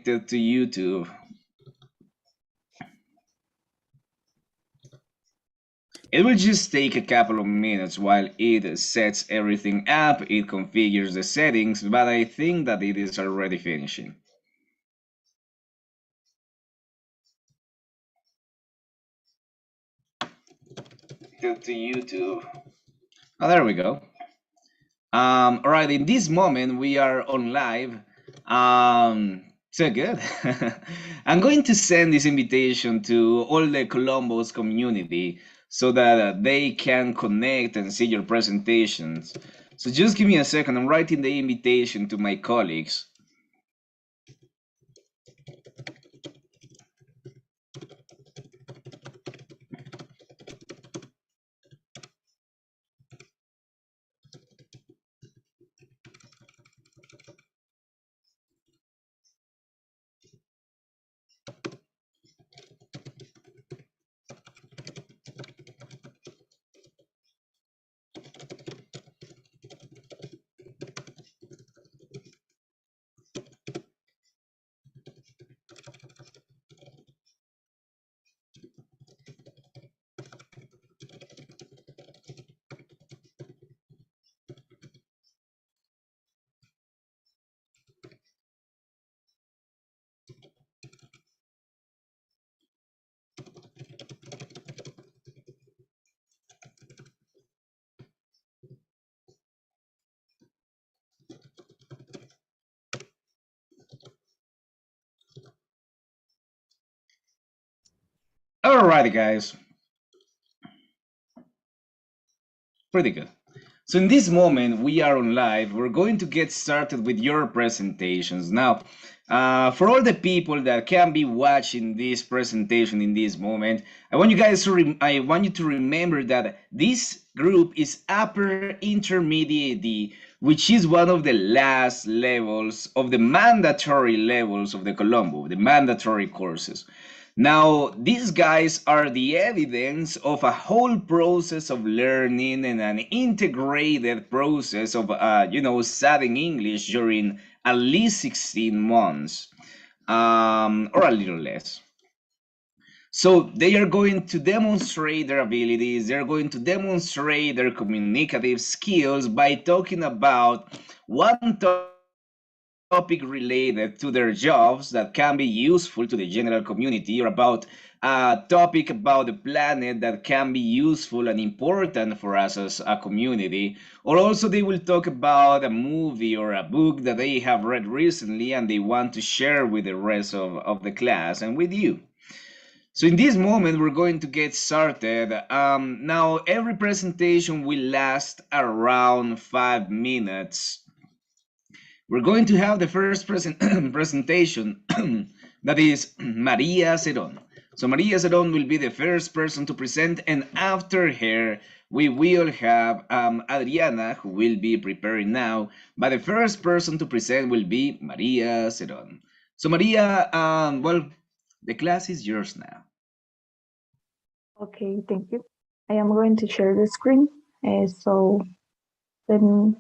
connected to YouTube. It will just take a couple of minutes while it sets everything up, it configures the settings, but I think that it is already finishing. To YouTube. Oh, there we go. All right, in this moment we are on live. So good. I'm going to send this invitation to all the Columbus community so that they can connect and see your presentations. So just give me a second. I'm writing the invitation to my colleagues. Alrighty, guys. Pretty good. So in this moment, we are on live. We're going to get started with your presentations. Now, for all the people that can be watching this presentation in this moment, I want you guys to I want you to remember that this group is Upper Intermediate D, which is one of the last levels of the mandatory levels of the Colombo, the mandatory courses. Now, these guys are the evidence of a whole process of learning and an integrated process of, studying English during at least 16 months, or a little less. So they are going to demonstrate their abilities, they're going to demonstrate their communicative skills by talking about one topic related to their jobs that can be useful to the general community, or about a topic about the planet that can be useful and important for us as a community. Or also they will talk about a movie or a book that they have read recently and they want to share with the rest of the class and with you. So in this moment, we're going to get started. Now, every presentation will last around 5 minutes. We're going to have the first presentation that is Maria Cerón. So Maria Cerón will be the first person to present, and after her, we will have Adriana, who will be preparing now, but the first person to present will be Maria Cerón. So Maria, well, the class is yours now. Okay, thank you. I am going to share the screen. So then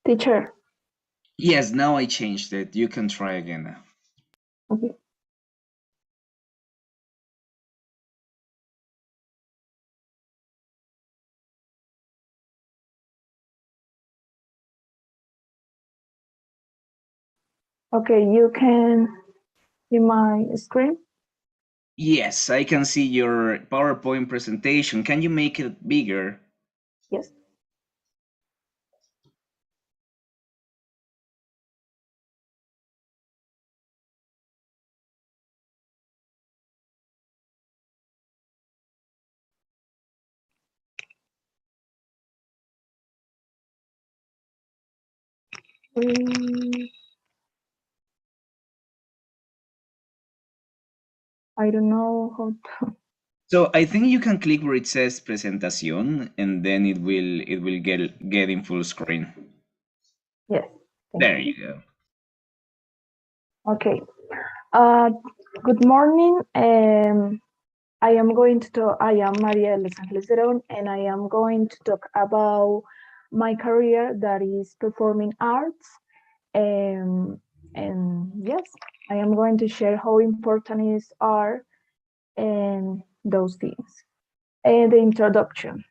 teacher. Yes, now I changed it. You can try again now. Okay. Okay, you can see my screen? Yes, I can see your PowerPoint presentation. Can you make it bigger? Yes. I don't know how to. So I think you can click where it says presentación, and then it will get in full screen. Yes. There you go. Okay. Good morning. I am going to talk. I am Maria Los Angeles Leron, and I am going to talk about my career that is performing arts. And yes, I am going to share how important is art and those things. And the introduction.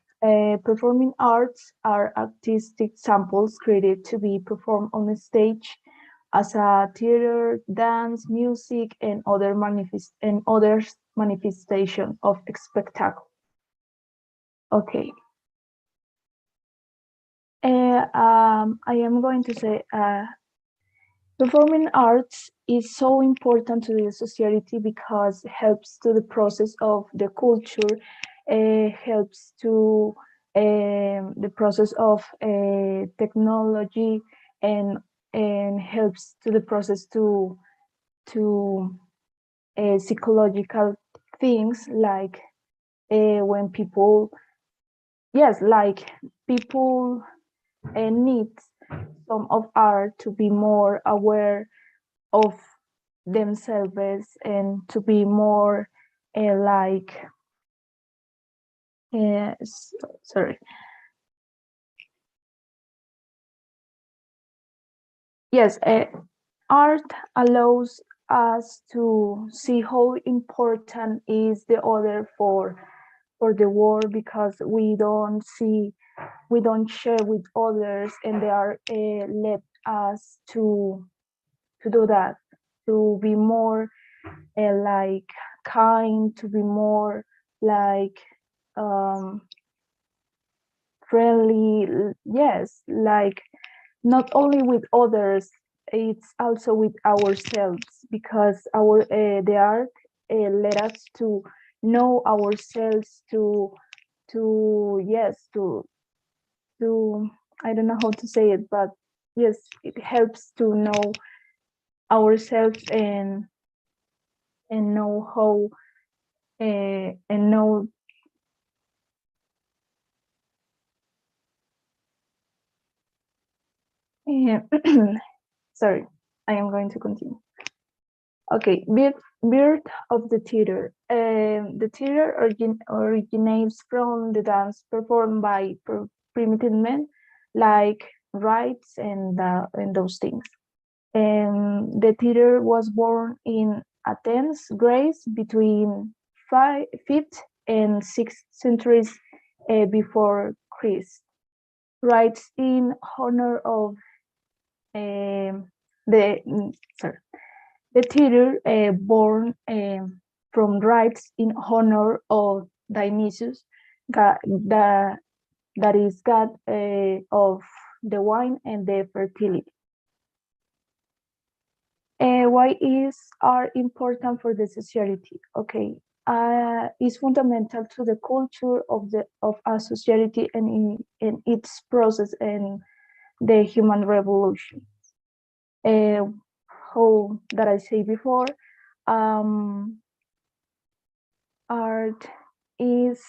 Performing arts are artistic samples created to be performed on a stage as a theater, dance, music, and other manifestation of spectacle. Okay. I am going to say performing arts is so important to the society because it helps to the process of the culture, helps to the process of technology, and helps to the process to psychological things like when people, yes, like people need some of art to be more aware of themselves and to be more like sorry, yes, art allows us to see how important is the other for the world, because we don't share with others, and they are let us to do that, to be more like kind, to be more like um, friendly. Yes, like not only with others, it's also with ourselves, because our the art let us to know ourselves, to yes, to I don't know how to say it, but yes, it helps to know ourselves and know how and know uh, sorry, I am going to continue. Okay, birth of the theater. The theater originates from the dance performed by primitive men, like rites and those things. The theater was born in Athens, Greece, between 5th and 6th centuries before Christ. Rites in honor of the sorry, the theater born from rites in honor of Dionysus, god, that is god of the wine and the fertility. Why is art important for the society? Okay, is fundamental to the culture of a society and in its process and the human revolution. Uh, how that I say before, um, art is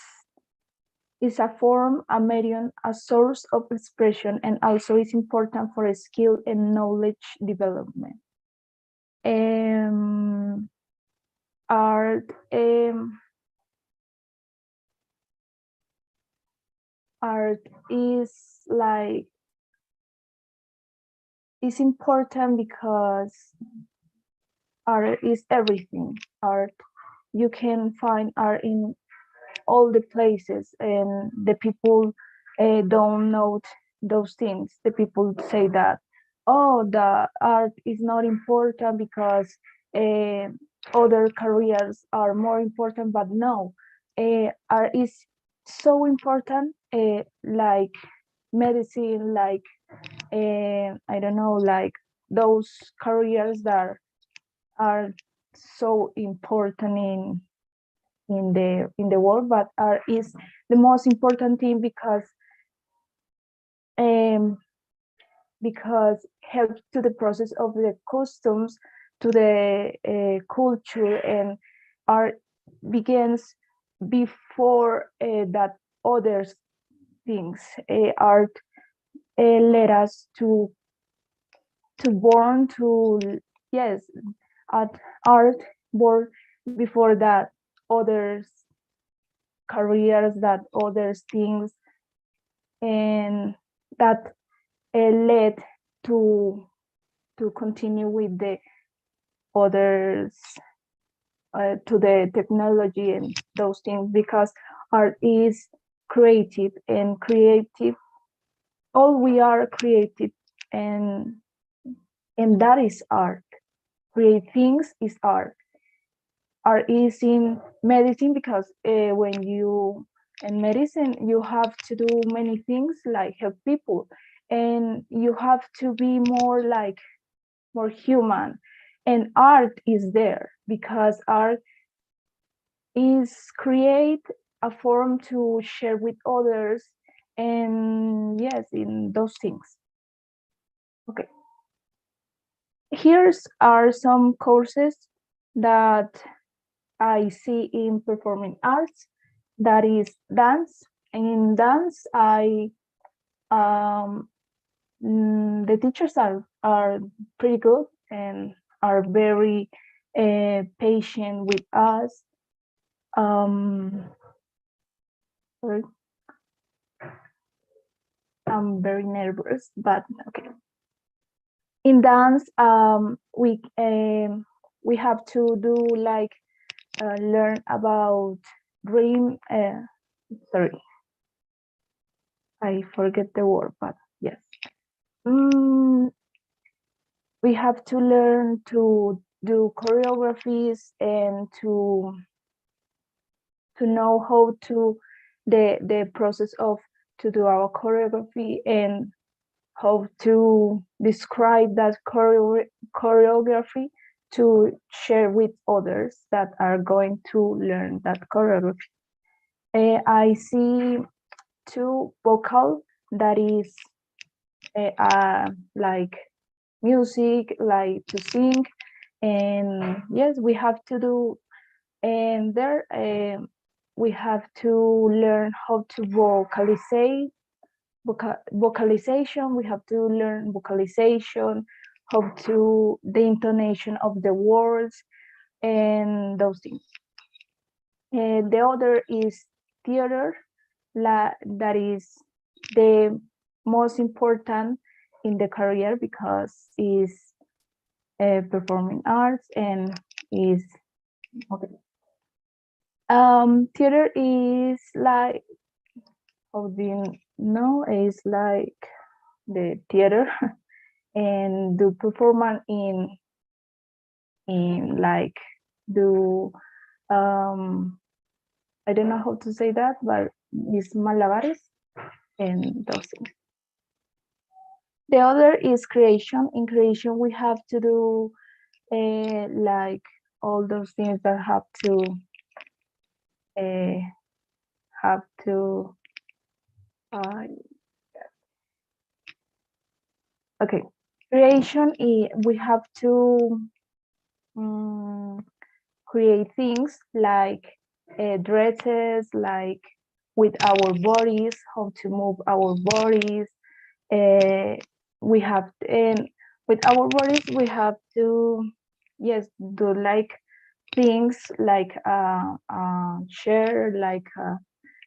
is a form, a medium, a source of expression, and also is important for skill and knowledge development. Um, art art is like is important because art is everything. Art, you can find art in all the places, and the people don't know those things. The people say that, oh, the art is not important because uh, other careers are more important, but no, art is so important, like medicine, like I don't know, like those careers that are so important in the world, but art is the most important thing um, because helps to the process of the customs, to the culture, and art begins before that other things. Art led us to born to, yes, art born before that others careers, that others things, and that led to continue with the others, to the technology and those things, because art is creative, and creative, all we are creative, and that is art. Create things is art. Art is in medicine, because when you in medicine you have to do many things like help people, and you have to be more like more human, and art is there because art is create a form to share with others, and yes, in those things. Okay, here's are some courses that I see in performing arts. That is dance. And in dance, the teachers are pretty good and are very patient with us. Sorry. I'm very nervous, but okay. In dance, we have to do like learn about dream. Sorry, I forget the word, but yes. We have to learn to do choreographies and to know how to the process of to do our choreography, and how to describe that choreography to share with others that are going to learn that choreography. I see two vocal, that is like music, like to sing, and yes, we have to do, and there we have to learn how to vocalization. We have to learn vocalization, how to the intonation of the words, and those things. The other is theater, that is the most important in the career, because is performing arts and is okay. Theater is like, how do you know, is like the theater and do performance in like do I don't know how to say that, but it's malabares and those things. The other is creation. In creation, we have to do like all those things that uh, have to okay. Creation, we have to create things like dresses, like with our bodies, how to move our bodies. We have and with our bodies we have to, yes, do like things like share, like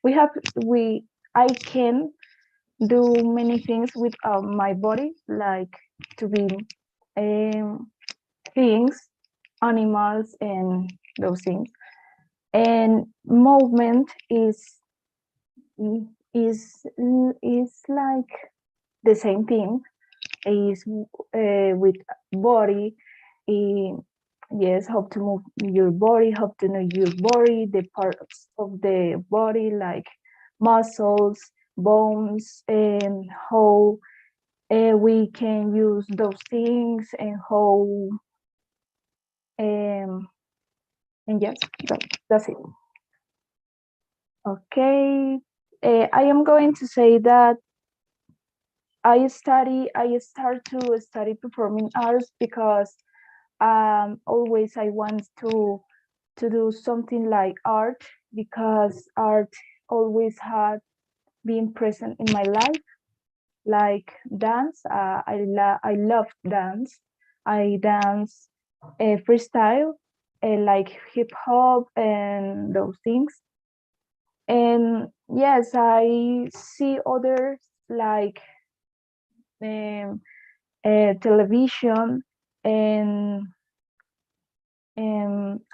we I can do many things with my body, like to be things, animals, and those things. And movement is like the same thing, is with body. Yes, how to move your body, how to know your body, the parts of the body, like muscles, bones, and how we can use those things, and how and yes, that's it. Okay, I am going to say that I start to study performing arts because always I want to do something like art, because art always had been present in my life, like dance. I love dance. I dance freestyle, like hip hop and those things. And yes, I see others like um, television, and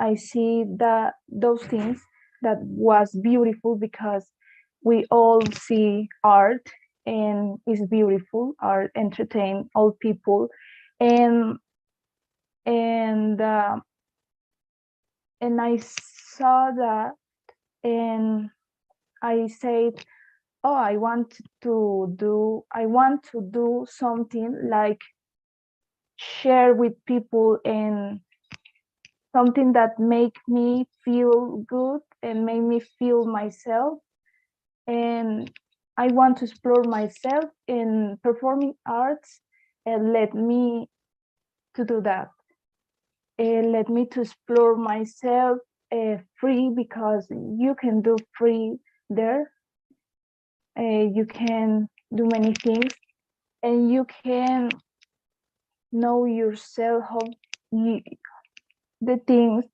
I see that those things that was beautiful, because we all see art and it's beautiful. Art entertain all people, and and uh, and I saw that, and I said, oh, I want to do something like share with people, and something that make me feel good and make me feel myself. And I want to explore myself in performing arts, and let me to do that. And let me to explore myself free, because you can do free there. You can do many things, and you can know yourself, how you, the things,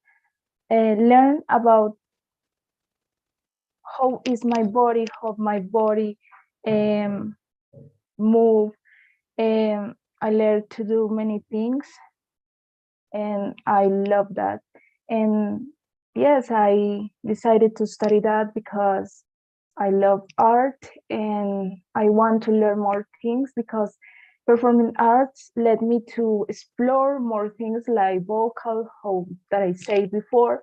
learn about how is my body, how my body um, move. I learned to do many things, and I love that. And yes, I decided to study that because I love art, and I want to learn more things, because performing arts led me to explore more things like vocal, how that I said before,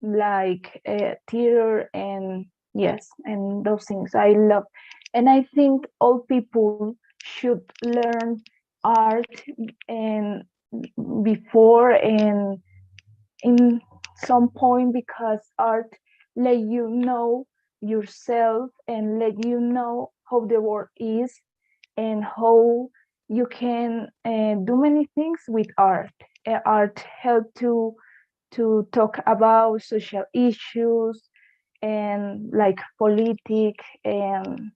like theater, and yes, and those things I love. And I think all people should learn art, and before and in some point, because art let you know yourself, and let you know how the world is, and how you can do many things with art. Art help to talk about social issues, and like politics, and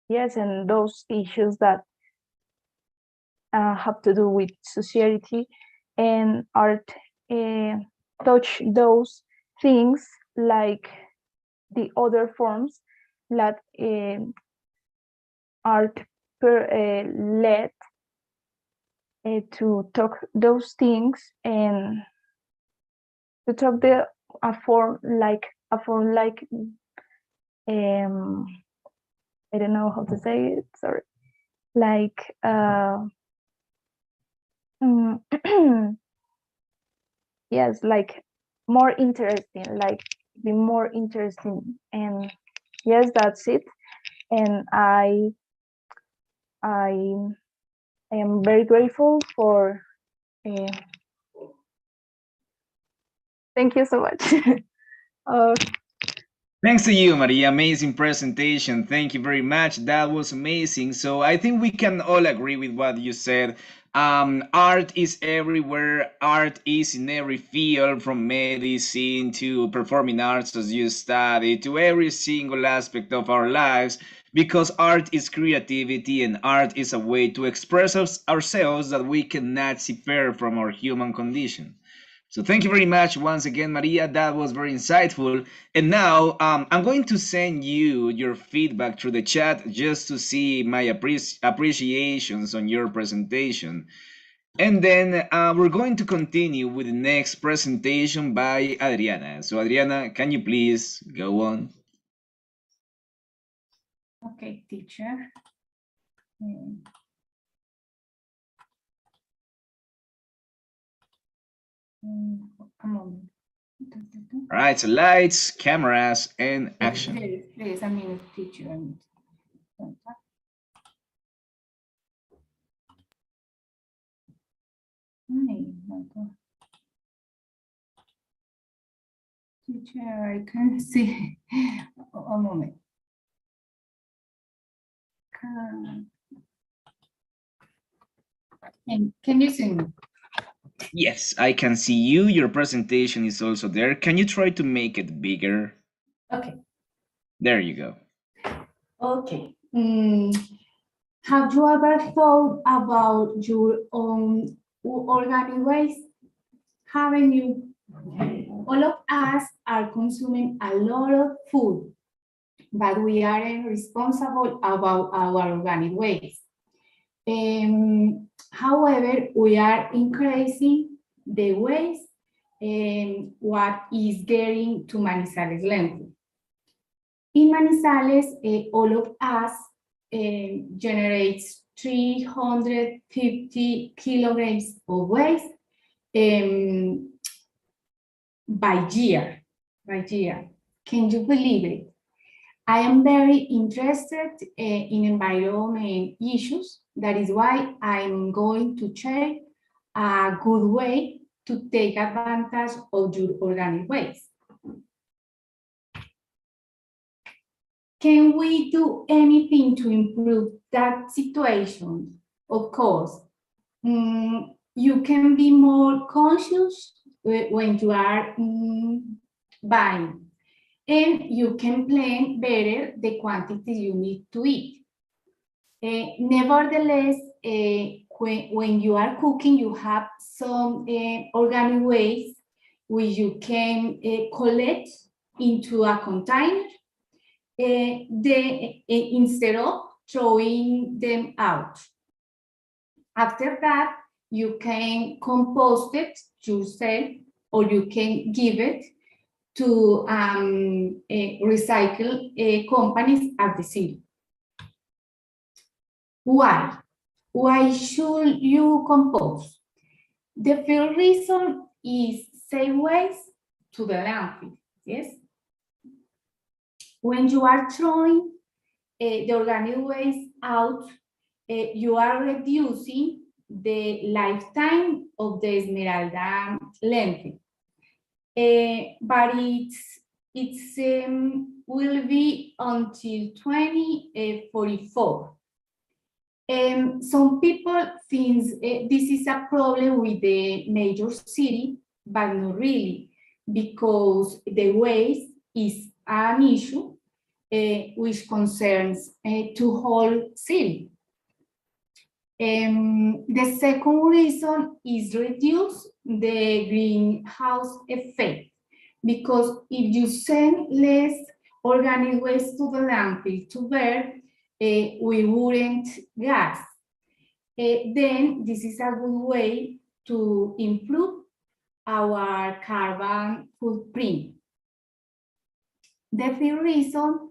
yes, and those issues that have to do with society. And art uh, touch those things, like the other forms that art led to talk those things, and to talk the a form like um I don't know how to say it, sorry, like yes, like more interesting, like be more interesting. And yes, that's it. And I am very grateful for uh, thank you so much. uh, Thanks to you, Maria. Amazing presentation. Thank you very much. That was amazing. So I think we can all agree with what you said. Art is everywhere. Art is in every field, from medicine to performing arts, as you study, to every single aspect of our lives. Because art is creativity, and art is a way to express ourselves that we cannot separate from our human condition. So thank you very much once again, Maria. That was very insightful. And now I'm going to send you your feedback through the chat, just to see my appreciations on your presentation. And then we're going to continue with the next presentation by Adriana. So Adriana, can you please go on? Okay, teacher. A moment. All right, so lights, cameras, and action. Please, a minute, teacher. Teacher, I can't see. A moment. And can you see me? Yes, I can see you. Your presentation is also there. Can you try to make it bigger? Okay. There you go. Okay. Have you ever thought about your own organic waste? Haven't you? All of us are consuming a lot of food, but we aren't responsible about our organic waste. However, we are increasing the waste what is getting to Manizales landfill. In Manizales, all of us generates 350 kilograms of waste by year. Can you believe it? I am very interested in environment issues. That is why I'm going to share a good way to take advantage of your organic waste. Can we do anything to improve that situation? Of course. You can be more conscious when you are buying, and you can plan better the quantity you need to eat. Nevertheless, when you are cooking, you have some organic waste which you can collect into a container instead of throwing them out. After that, you can compost it yourself, or you can give it to recycle companies at the city. Why? Why should you compost? The first reason is save waste to the landfill, yes? When you are throwing the organic waste out, you are reducing the lifetime of the Esmeralda landfill. But it's will be until 2044. Some people think this is a problem with the major city, but not really, because the waste is an issue which concerns to whole city. The second reason is reduce the greenhouse effect, because if you send less organic waste to the landfill to burn, we wouldn't gas. Then this is a good way to improve our carbon footprint. The third reason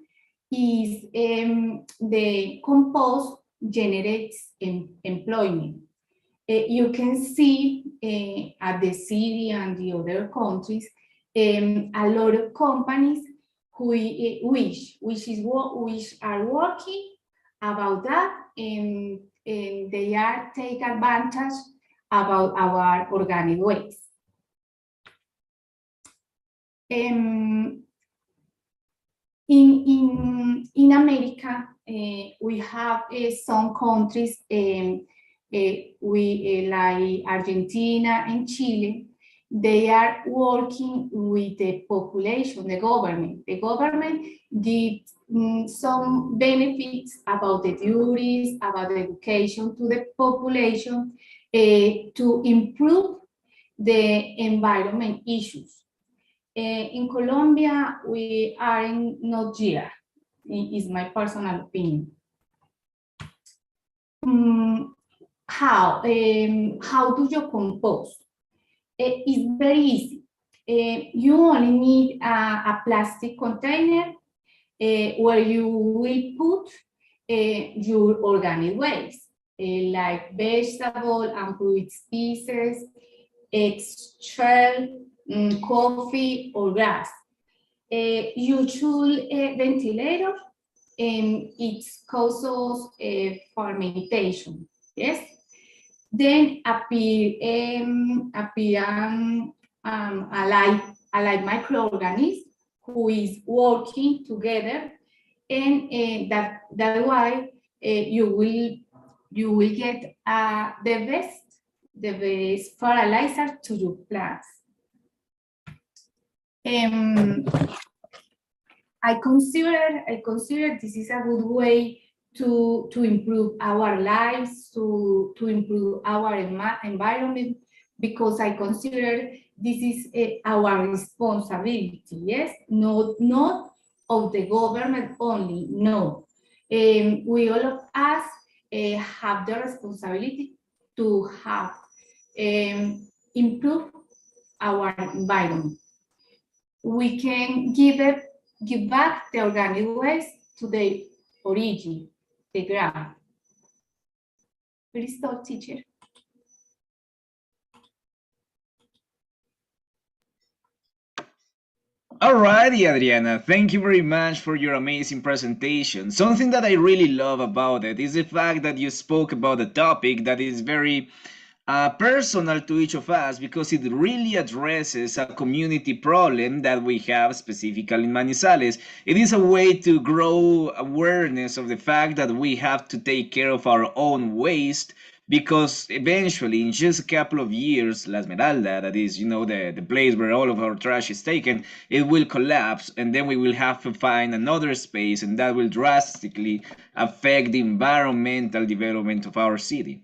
is the compost generates employment. You can see at the city and the other countries a lot of companies which are working about that, and they are take advantage about our organic waste. In America, we have some countries like Argentina and Chile. They are working with the population, the government. The government gives some benefits about the duties, about the education to the population to improve the environment issues. In Colombia, we are not yet, is my personal opinion. How do you compost? It's very easy. You only need a plastic container where you will put your organic waste, like vegetable and fruit pieces, eggs, shell, coffee, or grass. You should ventilator, and it causes fermentation. Yes. Then appear a live microorganism who is working together, and that way you will get the best fertilizer to your plants. I consider this is a good way to improve our lives, to improve our environment, because I consider this is our responsibility, yes? Not of the government only, no. We all of us have the responsibility to have improve our environment. We can give back the organic waste to the origin, the ground. Please stop, teacher. Alrighty, Adriana, thank you very much for your amazing presentation. Something that I really love about it is the fact that you spoke about a topic that is very personal to each of us because it really addresses a community problem that we have specifically in Manizales. It is a way to grow awareness of the fact that we have to take care of our own waste because eventually in just a couple of years La Esmeralda, that is, you know, the place where all of our trash is taken, it will collapse and then we will have to find another space and that will drastically affect the environmental development of our city.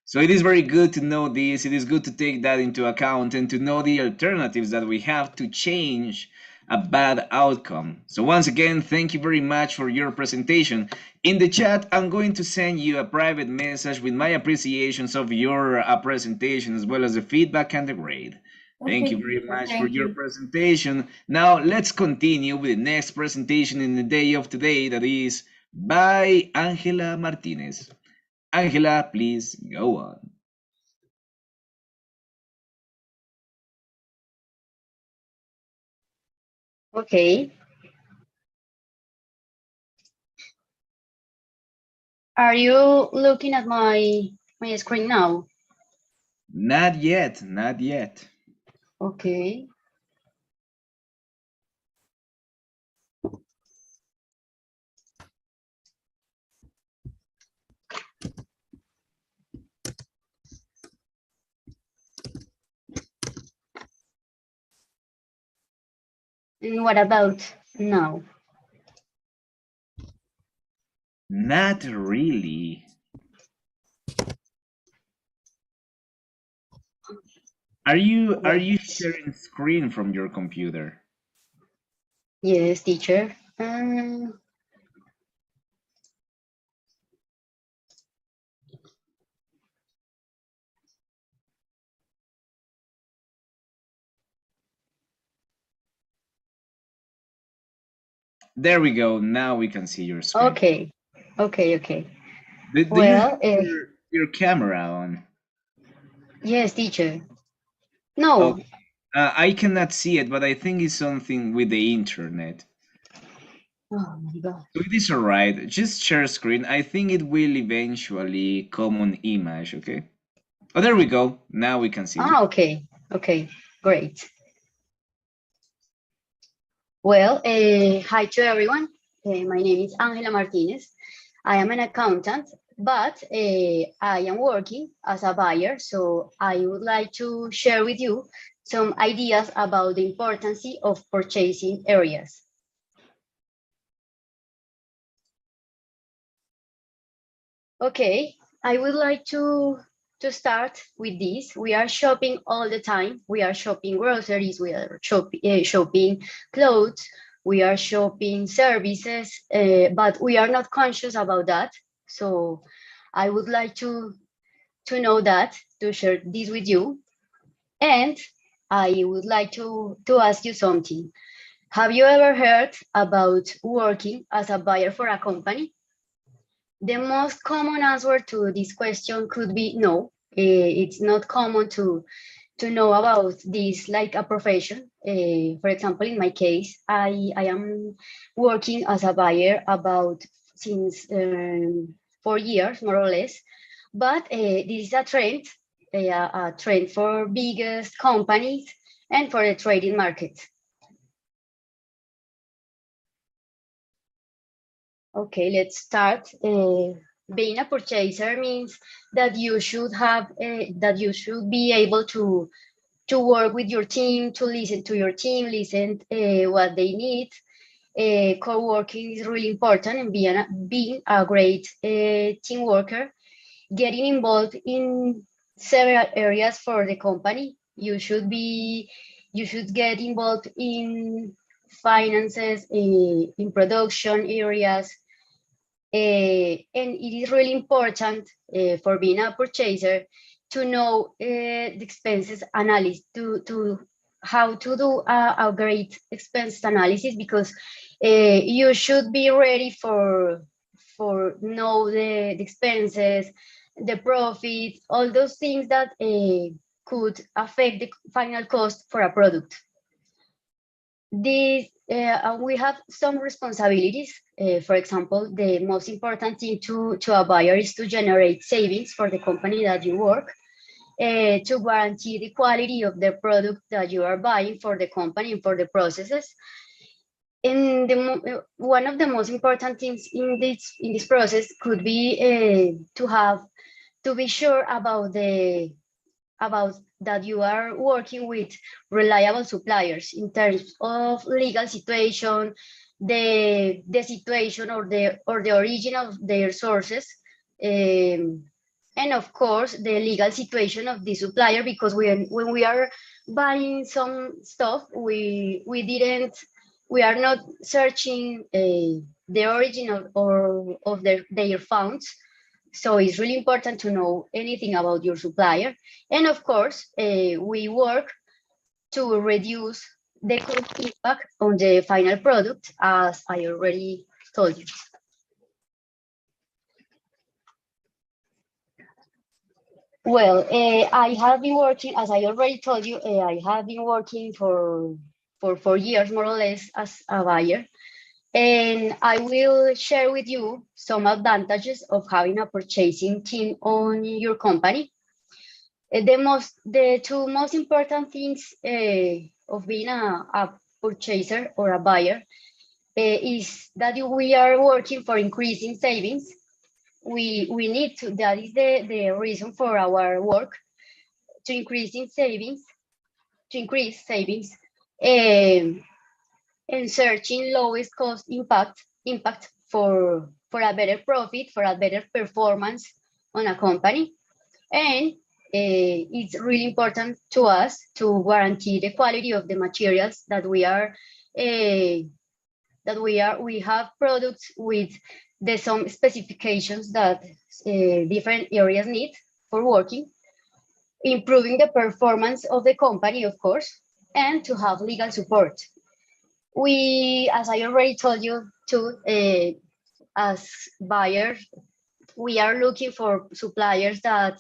So it is very good to know this. It is good to take that into account and to know the alternatives that we have to change a bad outcome. So once again, thank you very much for your presentation. In the chat, I'm going to send you a private message with my appreciations of your presentation as well as the feedback and the grade. Thank you very much for your presentation. Now let's continue with the next presentation in the day of today, that is by Angela Martinez. Angela, please go on. Okay. Are you looking at my screen now? Not yet, not yet. Okay. And what about now? Not really. Are you sharing screen from your computer? Yes, teacher. There we go. Now we can see your screen. Okay. Okay. Okay. Do Well, you have your camera on? Yes, teacher. No. Okay. I cannot see it, but I think it's something with the internet. Oh my God. So it is all right. Just share screen. I think it will eventually come on image, okay? Oh, there we go. Now we can see it. Okay. Okay. Great. Well, hi to everyone. My name is Angela Martinez. I am an accountant, but I am working as a buyer. So I would like to share with you some ideas about the importance of purchasing areas. Okay, I would like to start with this. We are shopping all the time. We are shopping groceries, we are shopping clothes, we are shopping services, but we are not conscious about that. So I would like to know that, to share this with you. And I would like to ask you something. Have you ever heard about working as a buyer for a company? The most common answer to this question could be no. It's not common to know about this like a profession. For example, in my case, I am working as a buyer about since 4 years, more or less. But this is a trend for biggest companies and for the trading market. Okay, let's start. Being a purchaser means that you should have that you should be able to work with your team, to listen to your team, listen what they need. Co-working is really important, and being a great team worker. Getting involved in several areas for the company. You should get involved in finances, in production areas, and it is really important for being a purchaser to know the expenses analysis, to how to do a great expense analysis, because you should be ready for know the expenses, the profits, all those things that could affect the final cost for a product. We have some responsibilities. For example, the most important thing to a buyer is to generate savings for the company that you work, to guarantee the quality of the product that you are buying for the company and for the processes. And one of the most important things in this process could be to be sure about that you are working with reliable suppliers in terms of legal situation, the situation or the origin of their sources, and of course the legal situation of the supplier, because when we are buying some stuff, we are not searching the origin of their funds. So it's really important to know anything about your supplier. And of course, we work to reduce the cost impact on the final product, as I already told you. Well, I have been working, as I already told you, I have been working for 4 years, more or less, as a buyer. And I will share with you some advantages of having a purchasing team on your company. The two most important things of being a purchaser or a buyer is that we are working for increasing savings. We need to, that is the reason for our work, to increase savings, and searching lowest cost impact for a better profit, for a better performance on a company. And it's really important to us to guarantee the quality of the materials that we have products with some specifications that different areas need for working, improving the performance of the company, of course, and to have legal support. We, as I already told you too, as buyers, we are looking for suppliers that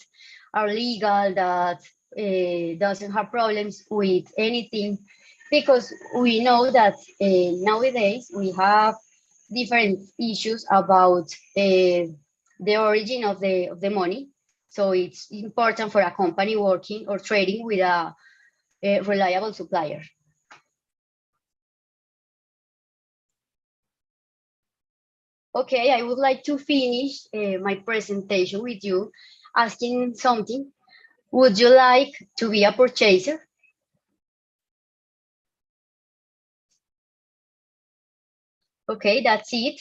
are legal, that doesn't have problems with anything, because we know that nowadays we have different issues about the origin of the money. So it's important for a company working or trading with a reliable supplier. Okay, I would like to finish my presentation with you asking something. Would you like to be a purchaser? Okay, that's it.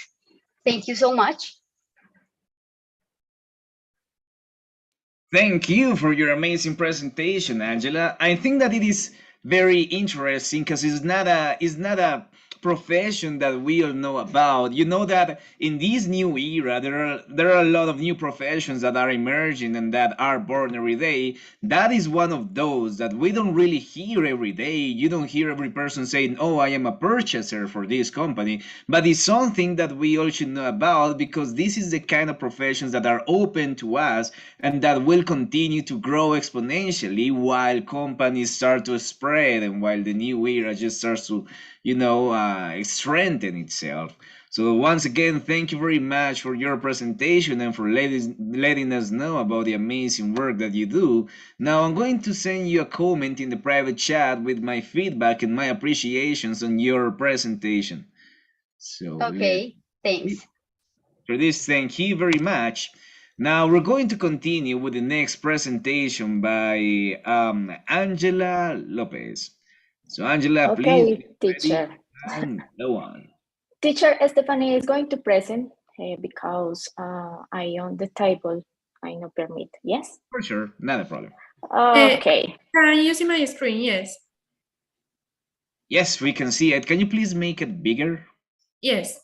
Thank you so much. Thank you for your amazing presentation, Angela. I think that it is very interesting because it's not a profession that we all know about. You know that in this new era, there are a lot of new professions that are emerging and that are born every day. That is one of those that we don't really hear every day. You don't hear every person saying, "Oh, I am a purchaser for this company," but it's something that we all should know about because this is the kind of professions that are open to us and that will continue to grow exponentially while companies start to spread and while the new era just starts to, strengthen itself. So once again, thank you very much for your presentation and for letting us know about the amazing work that you do. Now I'm going to send you a comment in the private chat with my feedback and my appreciations on your presentation. So Okay, thanks. for this, thank you very much. Now we're going to continue with the next presentation by Angela Lopez. So Angela, please Okay, get ready teacher. and go on. Teacher Stephanie is going to present because I on the table I no permit. Yes. For sure, not a problem. Okay. Can you see my screen? Yes. Yes, we can see it. Can you please make it bigger? Yes.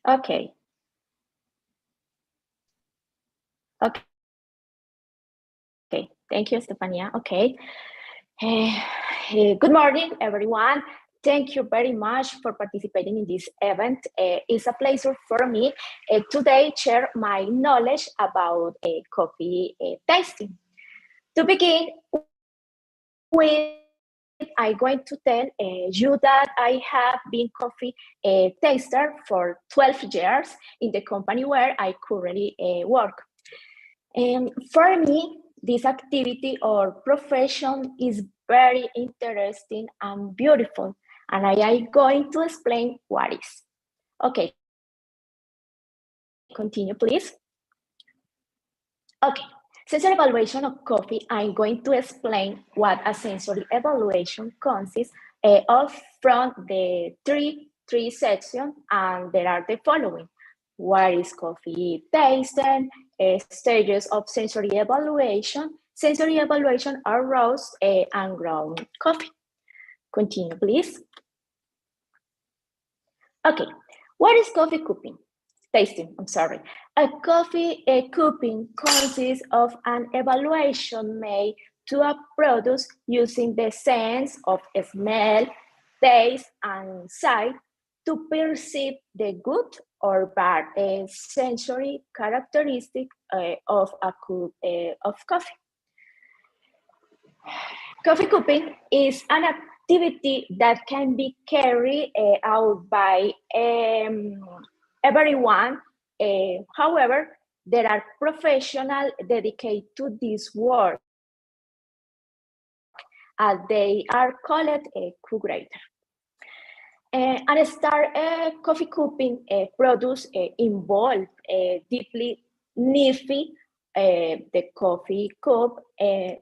Okay. Okay. Okay. Thank you, Stefania. Okay. Good morning, everyone. Thank you very much for participating in this event. It's a pleasure for me today share my knowledge about coffee tasting. To begin with, I'm going to tell you that I have been coffee taster for 12 years in the company where I currently work. And for me, this activity or profession is very interesting and beautiful, and I am going to explain what is. Okay, continue, please. Okay, sensory evaluation of coffee, I'm going to explain what a sensory evaluation consists of from the three sections, and there are the following. What is coffee tasting, stages of sensory evaluation are roast and ground coffee. Continue, please. Okay, what is coffee cupping? Tasting, I'm sorry. A coffee cupping consists of an evaluation made to a product using the sense of smell, taste, and sight to perceive the good or bad sensory characteristic of a cup of coffee. Coffee cupping is an activity that can be carried out by everyone. However, there are professionals dedicated to this work, and they are called a cup-grader. And start coffee cupping produce involve deeply sniffing the coffee cup,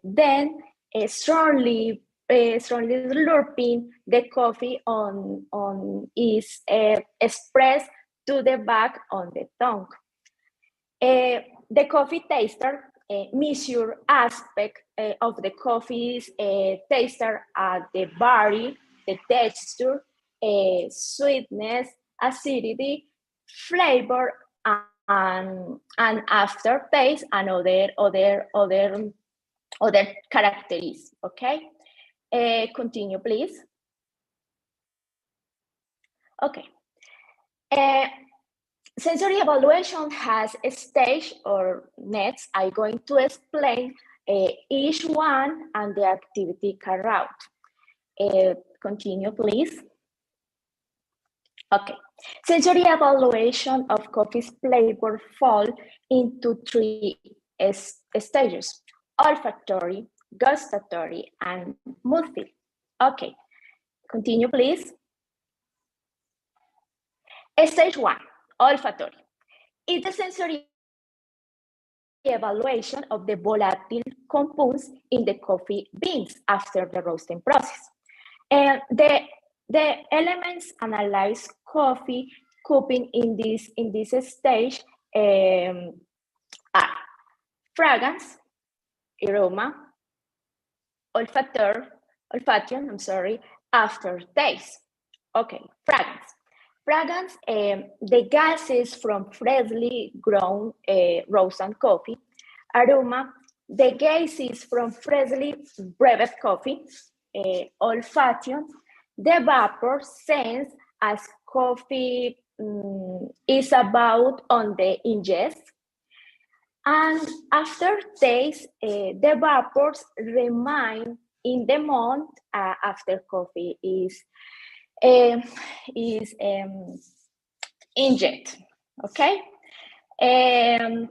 then strongly slurping the coffee on is expressed to the back on the tongue. The coffee taster measure aspect of the coffee's taster at the body, the texture, sweetness, acidity, flavor, and aftertaste, and other characteristics. Okay, continue, please. Okay. Sensory evaluation has a stage or next. I'm going to explain each one and the activity carried out. Continue, please. Okay. Sensory evaluation of coffee's flavor fall into three stages: olfactory, gustatory, and mouthfeel. Okay. Continue, please. Stage one, olfactory. It's the sensory evaluation of the volatile compounds in the coffee beans after the roasting process. And the elements analyzed coffee cupping in this stage are fragrance, aroma, olfaction, aftertaste. Okay, fragrance. Fragrance, the gases from freshly ground roasted coffee. Aroma, the gases from freshly brewed coffee. Olfaction, the vapor sense as coffee is about on the ingest. And aftertaste, the vapors remain in the mouth after coffee is inject. Okay,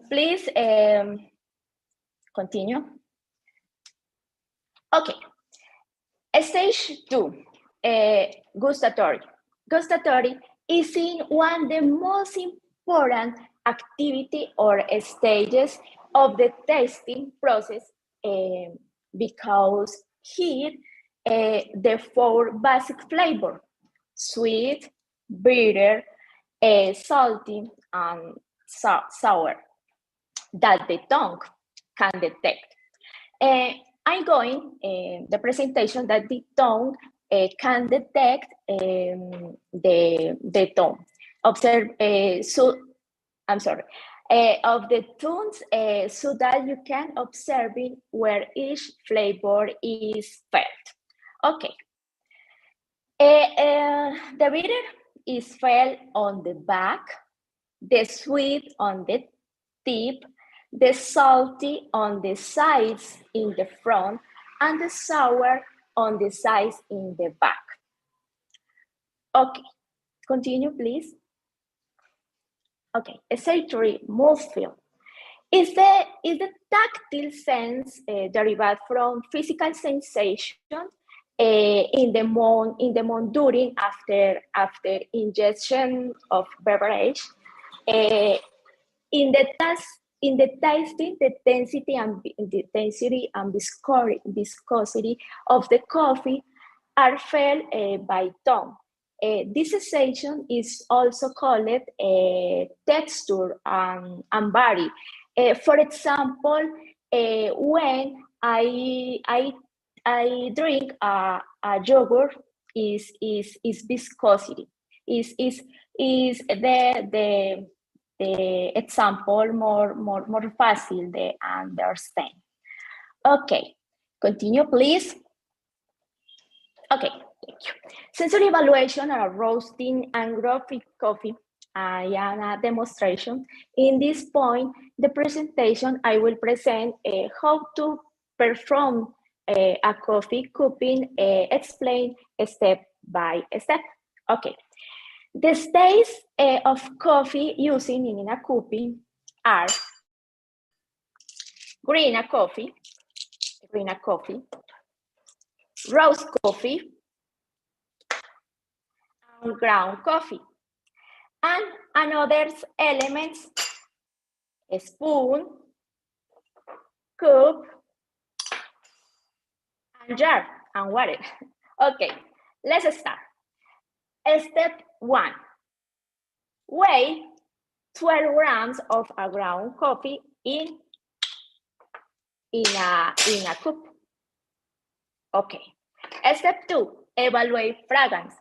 please continue. Okay, stage two, gustatory. Gustatory is in one of the most important activity or stages of the tasting process because here the four basic flavors: sweet, bitter, salty, and sour. that the tongue can detect. I'm going the presentation that the tongue can detect the tone. Observe, so I'm sorry, of the tones so that you can observe where each flavor is felt. Okay. The bitter is felt on the back, the sweet on the tip, the salty on the sides in the front, and the sour on the sides in the back. Okay, continue, please. Okay, sensory mouthfeel is the tactile sense derived from physical sensation in the mouth during after ingestion of beverage. In the tasting, the density and viscosity of the coffee are felt by tongue. This sensation is also called texture and vary. For example, when I drink a yogurt, is viscosity. Is the example more fácil de understand. Okay, continue, please. Okay, thank you. Sensory evaluation or roasting and groughing coffee. I am a demonstration. In this point, the presentation, I will present how to perform a coffee cupping, explain step by step. Okay. The stages of coffee using in a cupping are green coffee, roast coffee, and ground coffee. And another elements, a spoon, cup, and jar, and water. Okay, let's start. Step 1, weigh 12 grams of a ground coffee in a cup. Okay. Step 2, evaluate fragrance.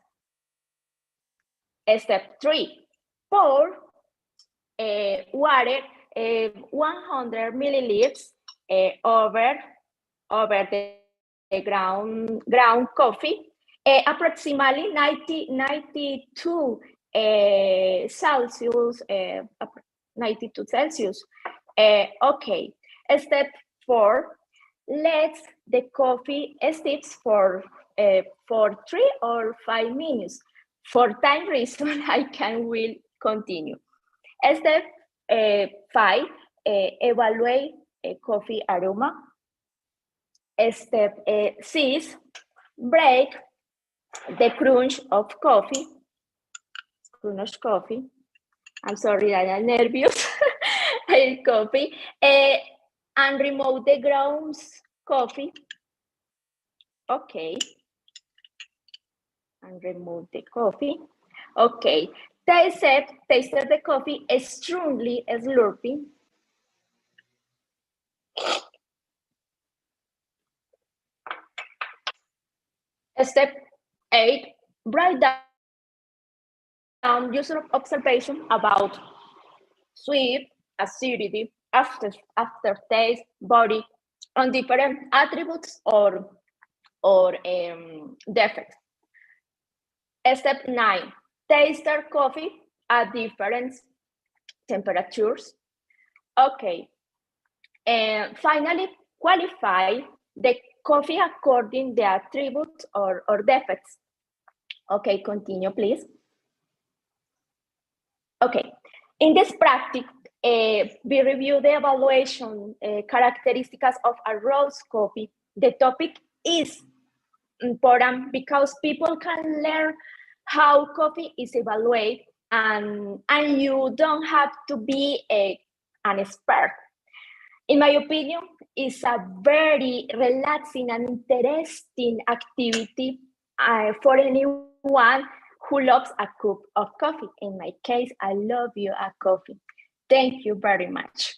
Step 3, pour water 100 milliliters over the ground coffee, approximately 92 Celsius, 92 Celsius. Okay. Step 4, let the coffee steep for 3 or 5 minutes. For time reason, I will continue. Step 5, evaluate coffee aroma. Step 6, break the crunch of coffee. I'm sorry, I am nervous. Coffee. And remove the grounds coffee. Okay. And remove the coffee. Okay. Taste the coffee strongly slurping. Step 8, write down user observation about sweet, acidity, aftertaste, body, on different attributes or defects. Step 9, taste coffee at different temperatures. Okay. And finally, qualify the coffee according the attributes or defects. Okay, continue, please. Okay, in this practice, we review the evaluation characteristics of a roast coffee. The topic is important because people can learn how coffee is evaluated, and you don't have to be an expert. In my opinion, it's a very relaxing and interesting activity for anyone who loves a cup of coffee. In my case, I love you a coffee. Thank you very much.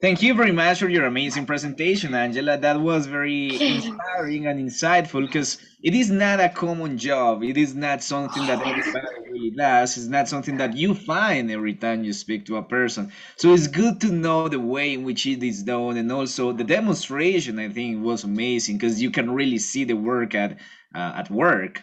Thank you very much for your amazing presentation, Angela. That was very inspiring and insightful because it is not a common job. It is not something that everybody really does. It's not something that you find every time you speak to a person. So it's good to know the way in which it is done, and also the demonstration. I think was amazing because you can really see the work at work.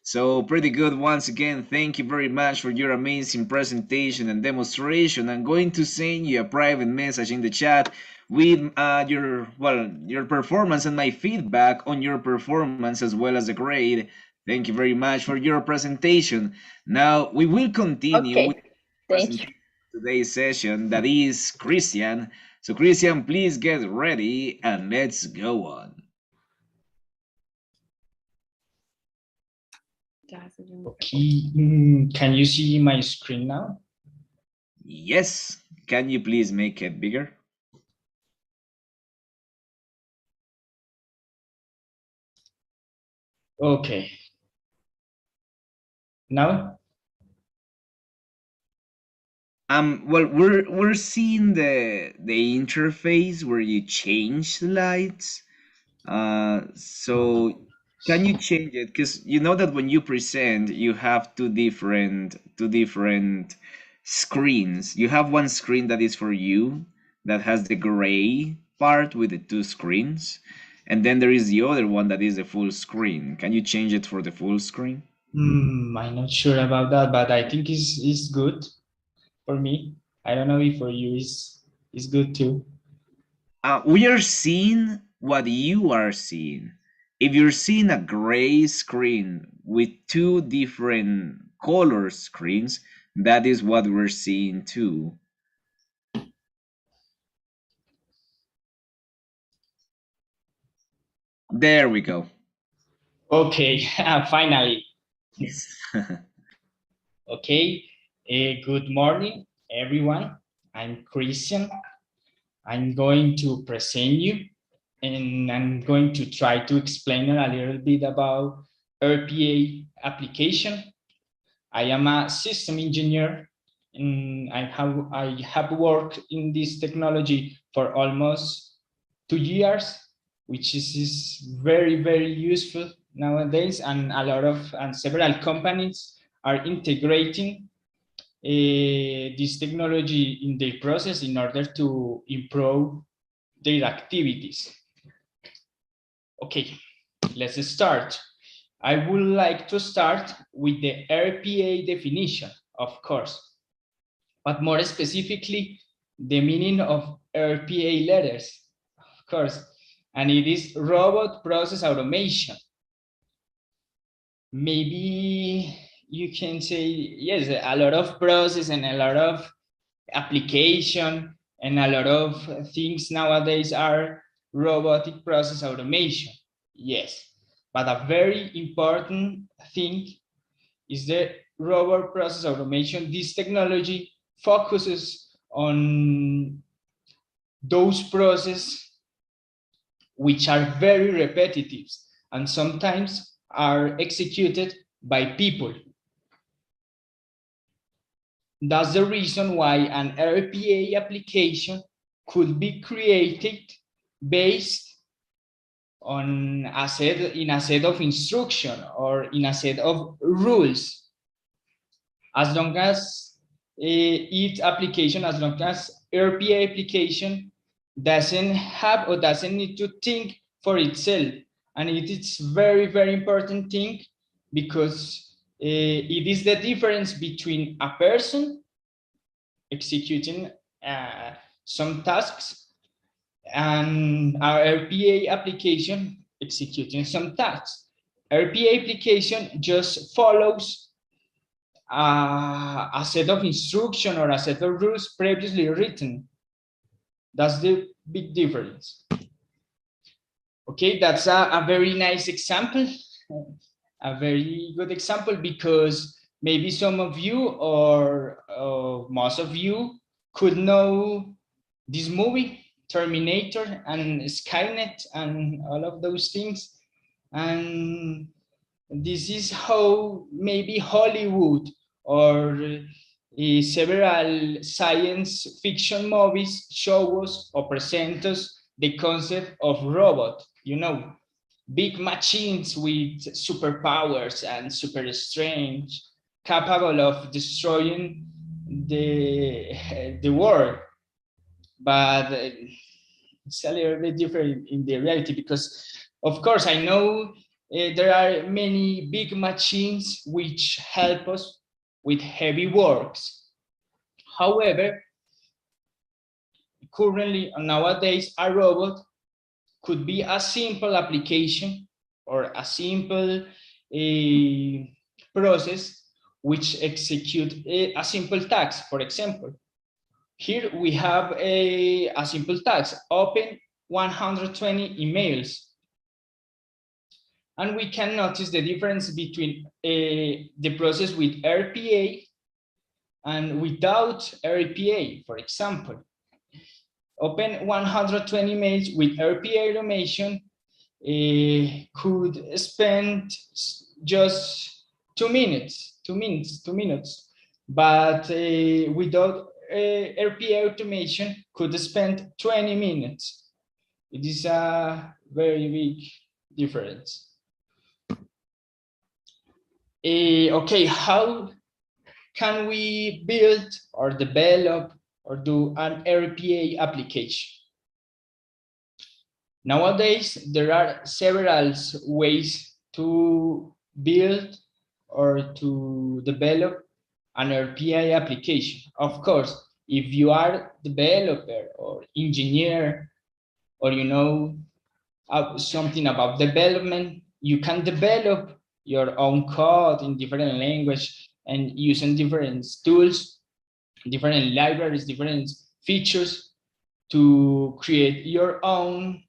So pretty good once again. Thank you very much for your amazing presentation and demonstration. I'm going to send you a private message in the chat with your performance and my feedback on your performance as well as the grade. Thank you very much for your presentation. Now we will continue with Okay, thank you. presentation today's session, that is Christian. So Christian, please get ready and let's go on. Okay, can you see my screen now? Yes, can you please make it bigger? Okay. Now? Well, we're seeing the interface where you change the lights. So can you change it? Because you know that when you present, you have two different screens. You have one screen that is for you, that has the gray part with the two screens, and then there is the other one that is the full screen. Can you change it for the full screen? I'm not sure about that, but I think it's good for me. I don't know if for you is good too. We are seeing what you are seeing. If you're seeing a gray screen with two different color screens, that is what we're seeing too. There we go. Okay, finally. Yes. Okay, good morning, everyone. I'm Christian. I'm going to present you, and I'm going to try to explain a little bit about RPA application. I am a system engineer, and I have worked in this technology for almost 2 years, which is very, very useful nowadays, and several companies are integrating this technology in their process in order to improve their activities. Okay, let's start. I would like to start with the RPA definition, of course, but more specifically, the meaning of RPA letters, of course, and it is robot process automation. Maybe you can say, yes, a lot of process and a lot of application and a lot of things nowadays are robotic process automation. Yes, but a very important thing is the robot process automation. This technology focuses on those processes which are very repetitive and sometimes are executed by people. That's the reason why an RPA application could be created based on in a set of instruction or in a set of rules. As long as as long as RPA application doesn't have or doesn't need to think for itself. And it is very, very important thing because it is the difference between a person executing some tasks and our RPA application executing some tasks. RPA application just follows a set of instruction or a set of rules previously written. That's the big difference. Okay, that's a very nice example, a very good example, because maybe some of you or most of you could know this movie, Terminator and Skynet and all of those things. And this is how maybe Hollywood or several science fiction movies show us or present us the concept of robot, you know, big machines with superpowers and super strength, capable of destroying the world. But it's a little bit different in the reality, because of course I know there are many big machines which help us with heavy works. However, currently nowadays a robot could be a simple application or a simple process which execute a simple task. For example, here we have a simple task: open 120 emails. And we can notice the difference between the process with RPA and without RPA. For example, open 120 emails with RPA automation could spend just 2 minutes, 2 minutes, 2 minutes. But without RPA automation could spend 20 minutes. It is a very big difference. Okay, how can we build or develop or do an RPA application? Nowadays, there are several ways to build or to develop an RPA application. Of course, if you are developer or engineer, or you know something about development, you can develop your own code in different language and using different tools, different libraries, different features to create your own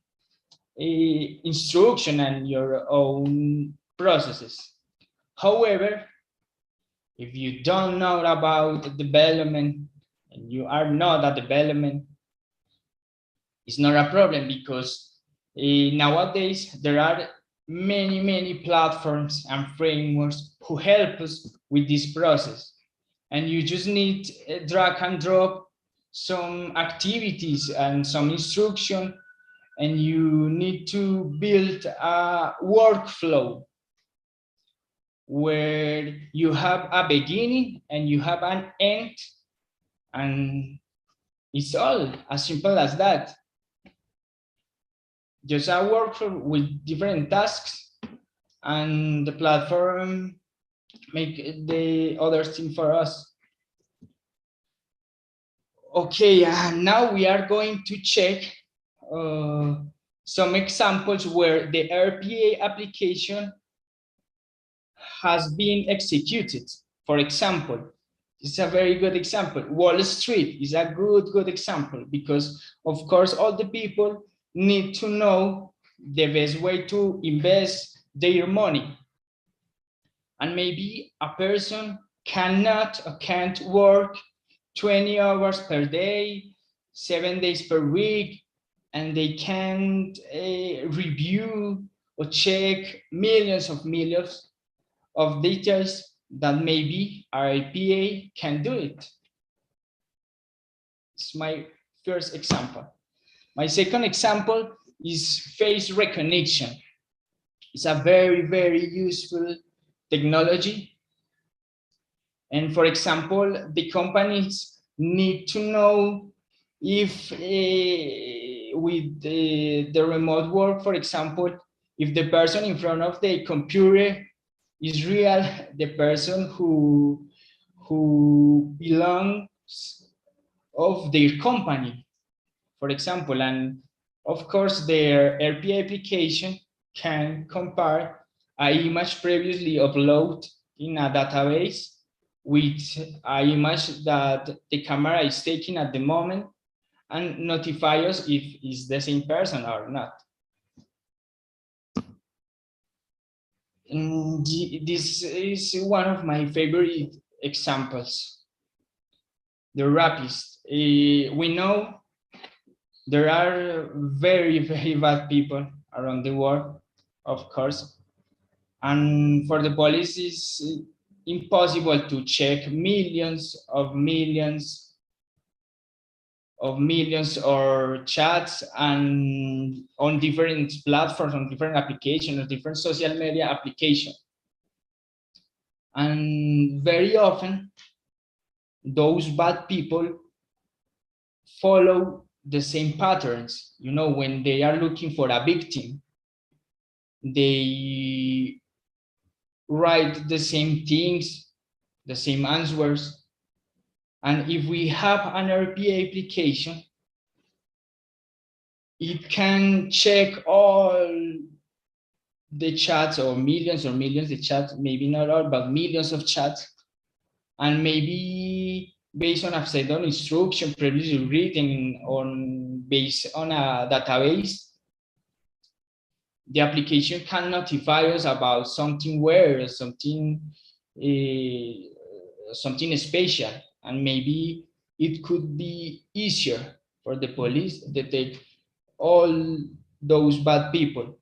instruction and your own processes. However, if you don't know about development and you are not a development, it's not a problem, because nowadays there are many platforms and frameworks who help us with this process. And you just need drag and drop some activities and some instruction, and you need to build a workflow where you have a beginning and you have an end, and it's all as simple as that. Just a workflow with different tasks, and the platform make the other thing for us. Okay, now we are going to check some examples where the RPA application has been executed. For example, it's a very good example. Wall Street is a good example, because of course all the people need to know the best way to invest their money. And maybe a person cannot or can't work 20 hours per day, 7 days per week, and they can't review or check millions of details that maybe RPA can do it. It's my first example. My second example is face recognition. It's a very useful technology. And for example, the companies need to know if with the remote work, for example, if the person in front of the computer is real, the person who belongs of their company, for example. And of course, their RPA application can compare an image previously uploaded in a database with an image that the camera is taking at the moment, and notify us if it's the same person or not. And this is one of my favorite examples. The rapist. We know there are very bad people around the world, of course. And for the police, it's impossible to check millions or chats and on different platforms, on different applications, on different social media applications. And very often, those bad people follow the same patterns. You know, when they are looking for a victim, they write the same things, the same answers. And if we have an RPA application, it can check all the chats, or millions of chats, maybe not all, but millions of chats. And maybe based on a set of instruction previously written based on a database, the application can notify us about something weird, something special, and maybe it could be easier for the police to detect all those bad people.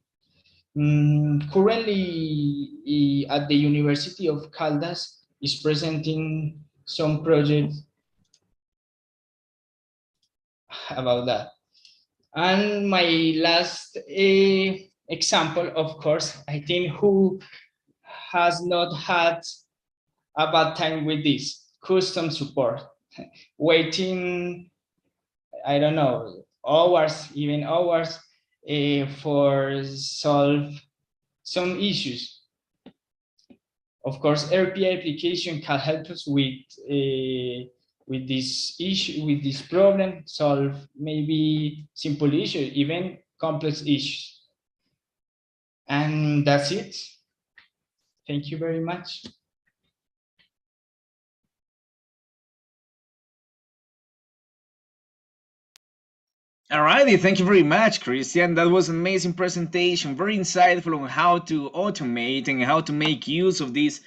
Currently, at the University of Caldas is presenting some projects about that. And my last example, of course, I think who has not had a bad time with this, custom support, waiting, I don't know, hours, even hours for solve some issues. Of course, RPA application can help us with this issue, with this problem, solve maybe simple issues, even complex issues. And that's it. Thank you very much. Alrighty, thank you very much, Christian. That was an amazing presentation, very insightful on how to automate and how to make use of these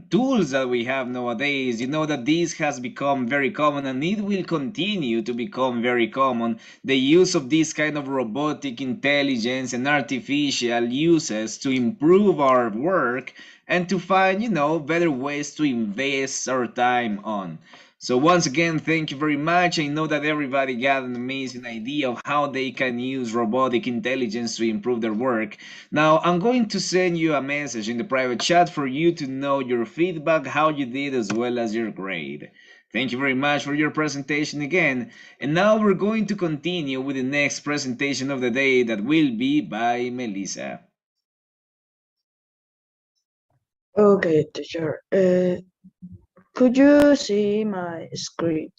tools that we have nowadays. You know that this has become very common and it will continue to become very common. The use of this kind of robotic intelligence and artificial uses to improve our work and to find, you know, better ways to invest our time on. So once again, thank you very much. I know that everybody got an amazing idea of how they can use robotic intelligence to improve their work. Now, I'm going to send you a message in the private chat for you to know your feedback, how you did, as well as your grade. Thank you very much for your presentation again. And now we're going to continue with the next presentation of the day that will be by Melissa. Okay, teacher. Could you see my screen?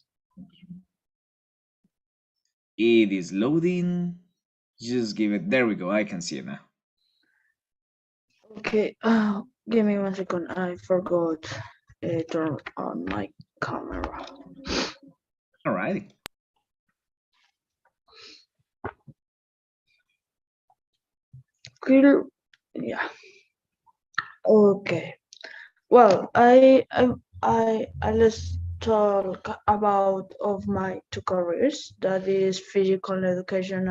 It is loading. Just give it. There we go. I can see it now. Okay, give me 1 second. I forgot to turn on my camera. All right. Yeah. Okay. Well, let's talk about of my two careers. That is physical education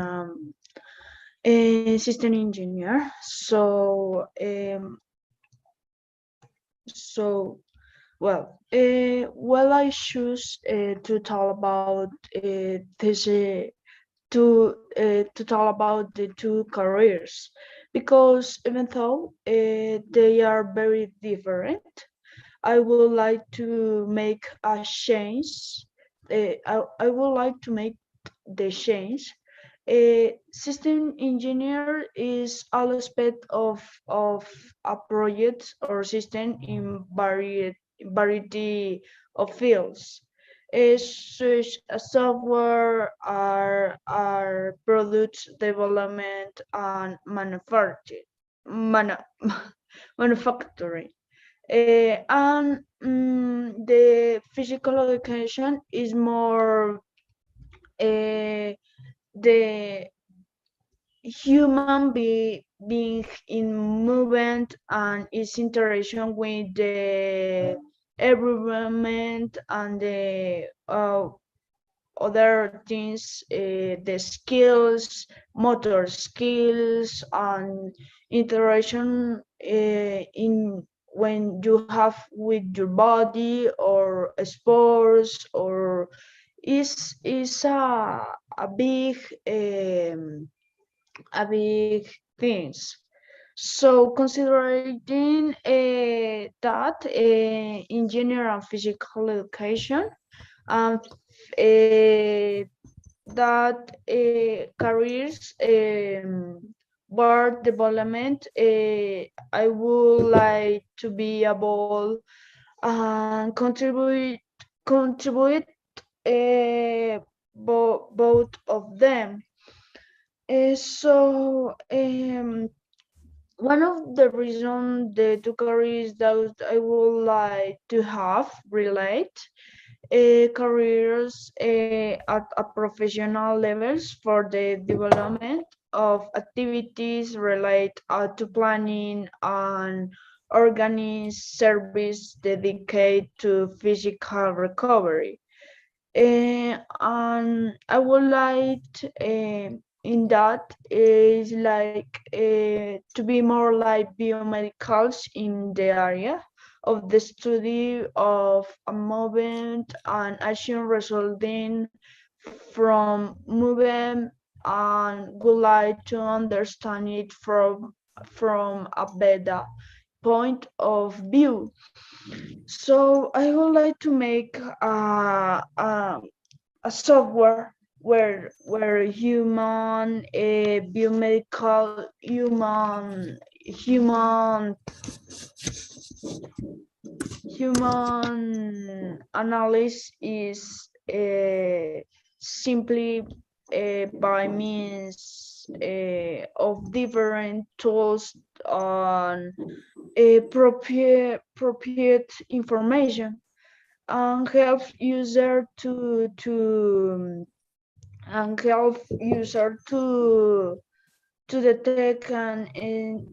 and system engineer. So well, I choose to talk about this to talk about the two careers because even though they are very different, I would like to make a change. I would like to make the change. A system engineer is all aspect of a project or system in variety of fields. Such as software, are product development and manufacturing. And the physical education is more the being in movement and its interaction with the environment and the other things, the skills, motor skills, and interaction in when you have with your body or sports, or is a big a big things. So considering that in general physical education, and that careers work development, I would like to be able and contribute both of them. One of the reasons the two careers that I would like to have relate careers at a professional levels for the development of activities related to planning and organized service dedicated to physical recovery. And I would like in that is like to be more like biomedicals in the area of the study of a movement and action resulting from movement, and would like to understand it from a better point of view. So I would like to make a software where human biomedical human analysis is simply by means of different tools on appropriate information, and help user to detect an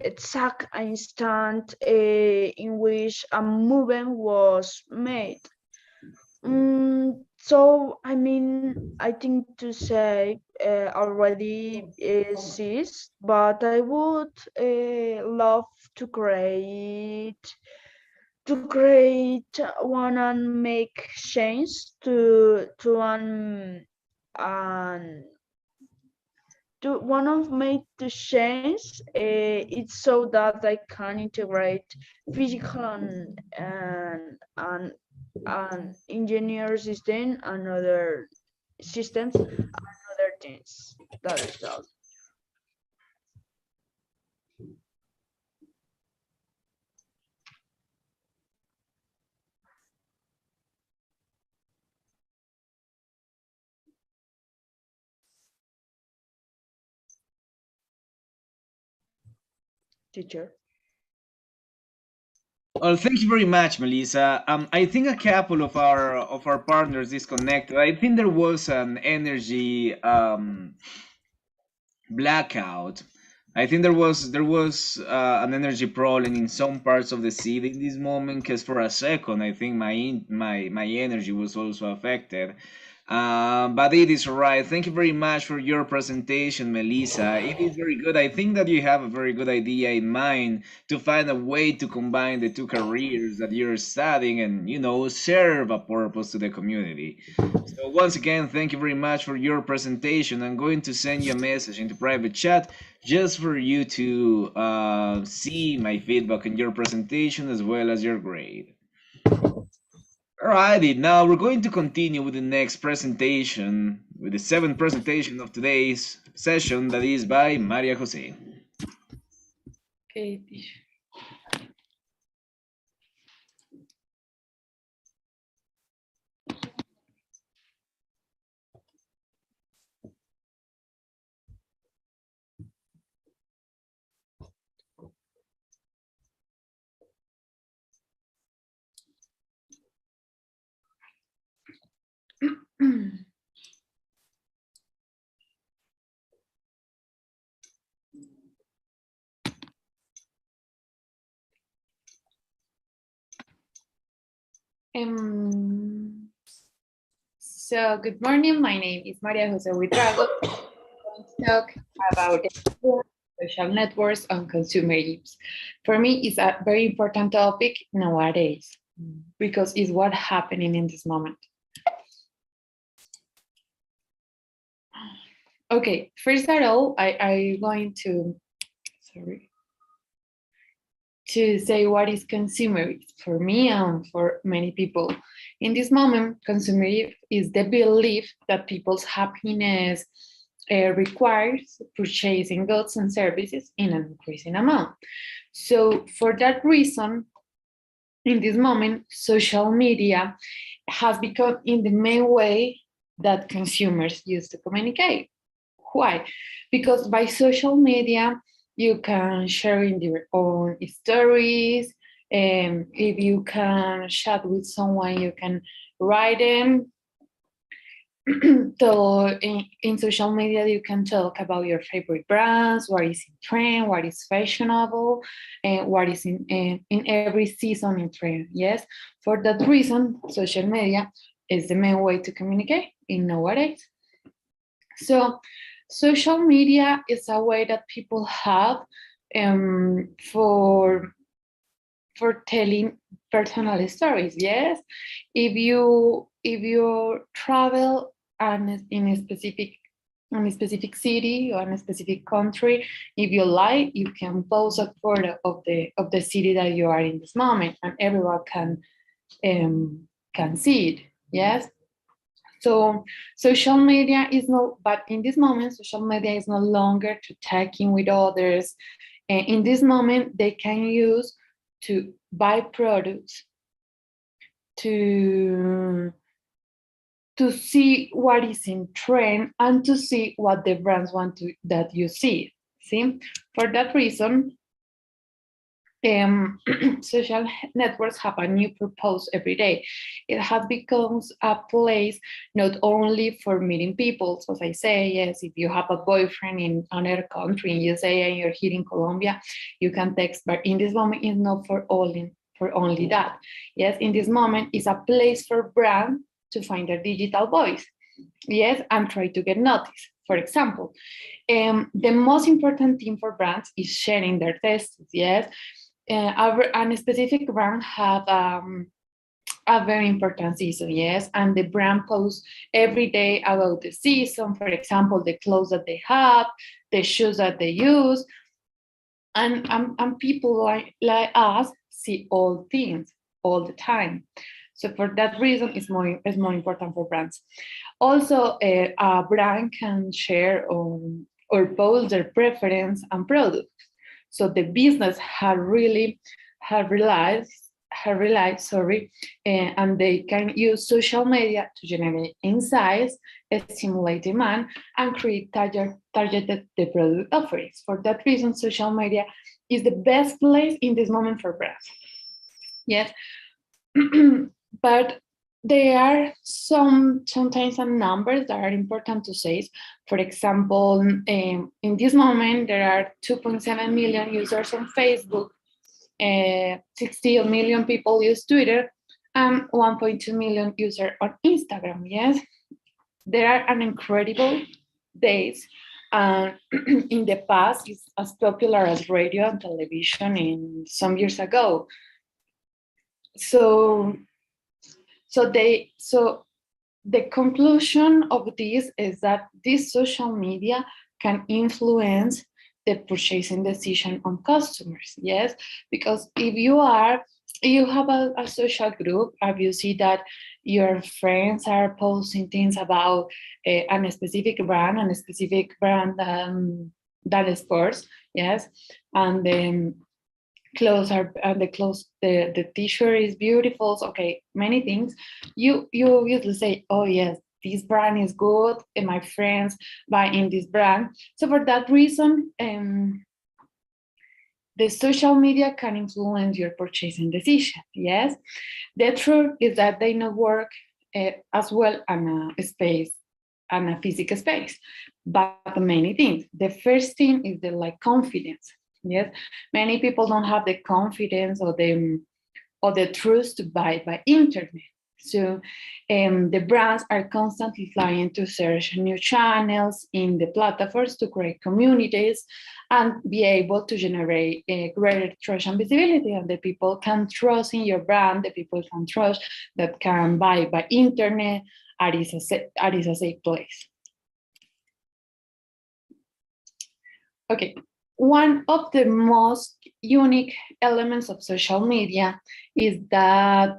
exact instant in which a movement was made. So I mean, I think to say already exists, but I would love to create one and make change to one and to one of my to change it's so that I can integrate physical and engineer system and other systems and other things. That is all. Teacher. Well, thank you very much, Melissa. I think a couple of our partners disconnected. I think there was an energy blackout. I think there was an energy problem in some parts of the city in this moment. Because for a second, I think my energy was also affected. But it is right. Thank you very much for your presentation, Melissa. It is very good. I think that you have a very good idea in mind to find a way to combine the two careers that you're studying and, serve a purpose to the community. So once again, thank you very much for your presentation. I'm going to send you a message into private chat just for you to see my feedback on your presentation as well as your grade. Alrighty, now we're going to continue with the next presentation, with the seventh presentation of today's session, that is by Maria Jose. Okay, teacher. So good morning. My name is Maria Jose Huitrago. I'm going to talk about the social networks and consumer use. For me, it's a very important topic nowadays because it's what's happening in this moment. Okay, first of all, I'm going to, to say what is consumerism for me and for many people. In this moment, consumerism is the belief that people's happiness requires purchasing goods and services in an increasing amount. So for that reason, in this moment, social media has become in the main way that consumers use to communicate. Why? Because by social media, you can share in your own stories. And if you can chat with someone, you can write them. So in social media, you can talk about your favorite brands, what is in trend, what is fashionable, and what is in every season in trend. Yes, for that reason, social media is the main way to communicate in nowadays. So social media is a way that people have for telling personal stories. Yes, if you travel in a specific city or in a specific country, if you like, you can post a photo of the city that you are in this moment, and everyone can see it. Yes. So social media is no, but in this moment, social media is no longer to talking with others. And in this moment, they can use to buy products, to see what is in trend, and to see what the brands want to that you see. See, for that reason, social networks have a new purpose every day. It has become a place not only for meeting people. So as I say, yes, if you have a boyfriend in another country and you say and you're here in Colombia, you can text, but in this moment it's not for only that. Yes, in this moment it's a place for brands to find their digital voice. Yes, and try to get noticed. For example, the most important thing for brands is sharing their tests. Yes. A specific brand have a very important season, yes, and the brand posts every day about the season. For example, the clothes that they have, the shoes that they use, and people like us see all things all the time. So for that reason, it's more important for brands. Also, a brand can share or post their preference and products. So the business have realized, and they can use social media to generate insights, stimulate demand, and create targeted the product offerings. For that reason, social media is the best place in this moment for brands. Yes, but there are sometimes some numbers that are important to say. For example, in this moment, there are 2.7 million users on Facebook, 60 million people use Twitter, and 1.2 million users on Instagram. Yes, there are an incredible days. In the past, it's as popular as radio and television in some years ago. So the conclusion of this is that this social media can influence the purchasing decision on customers. Yes, because if you have a social group, and you see that your friends are posting things about a specific brand that is sports, yes, and then the t-shirt is beautiful. So, okay, many things. You usually say, oh yes, this brand is good, and my friends buy in this brand. So for that reason, the social media can influence your purchasing decision. Yes, the truth is that they not work as well on a space and a physical space, but many things. The first thing is the confidence. Yes, many people don't have the confidence or the trust to buy by internet. So the brands are constantly trying to search new channels in the platforms to create communities and be able to generate a greater trust and visibility. And the people can trust in your brand, the people can trust that can buy by internet, and is a safe place. Okay, one of the most unique elements of social media is that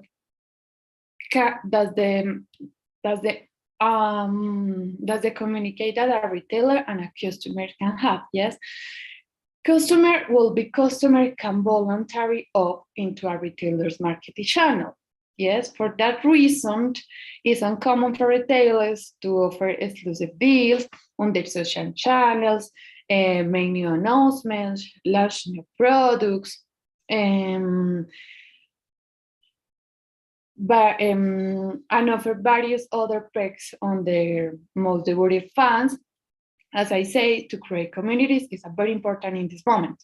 does the communicate that a retailer and a customer can have. Yes, customer can voluntarily opt into a retailer's marketing channel. Yes, for that reason, it's uncommon for retailers to offer exclusive deals on their social channels, make new announcements, launch new products, and offer various other perks on their most devoted fans. As I say, to create communities is very important in this moment.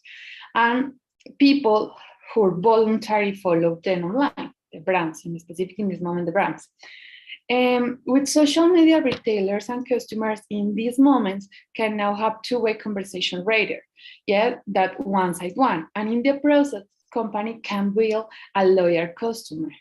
And people who voluntarily follow them online, the brands, in specific in this moment, the brands. With social media, retailers and customers in these moments can now have two-way conversation rather, yeah, that one-side-one. And in the process, company can build a loyal customer.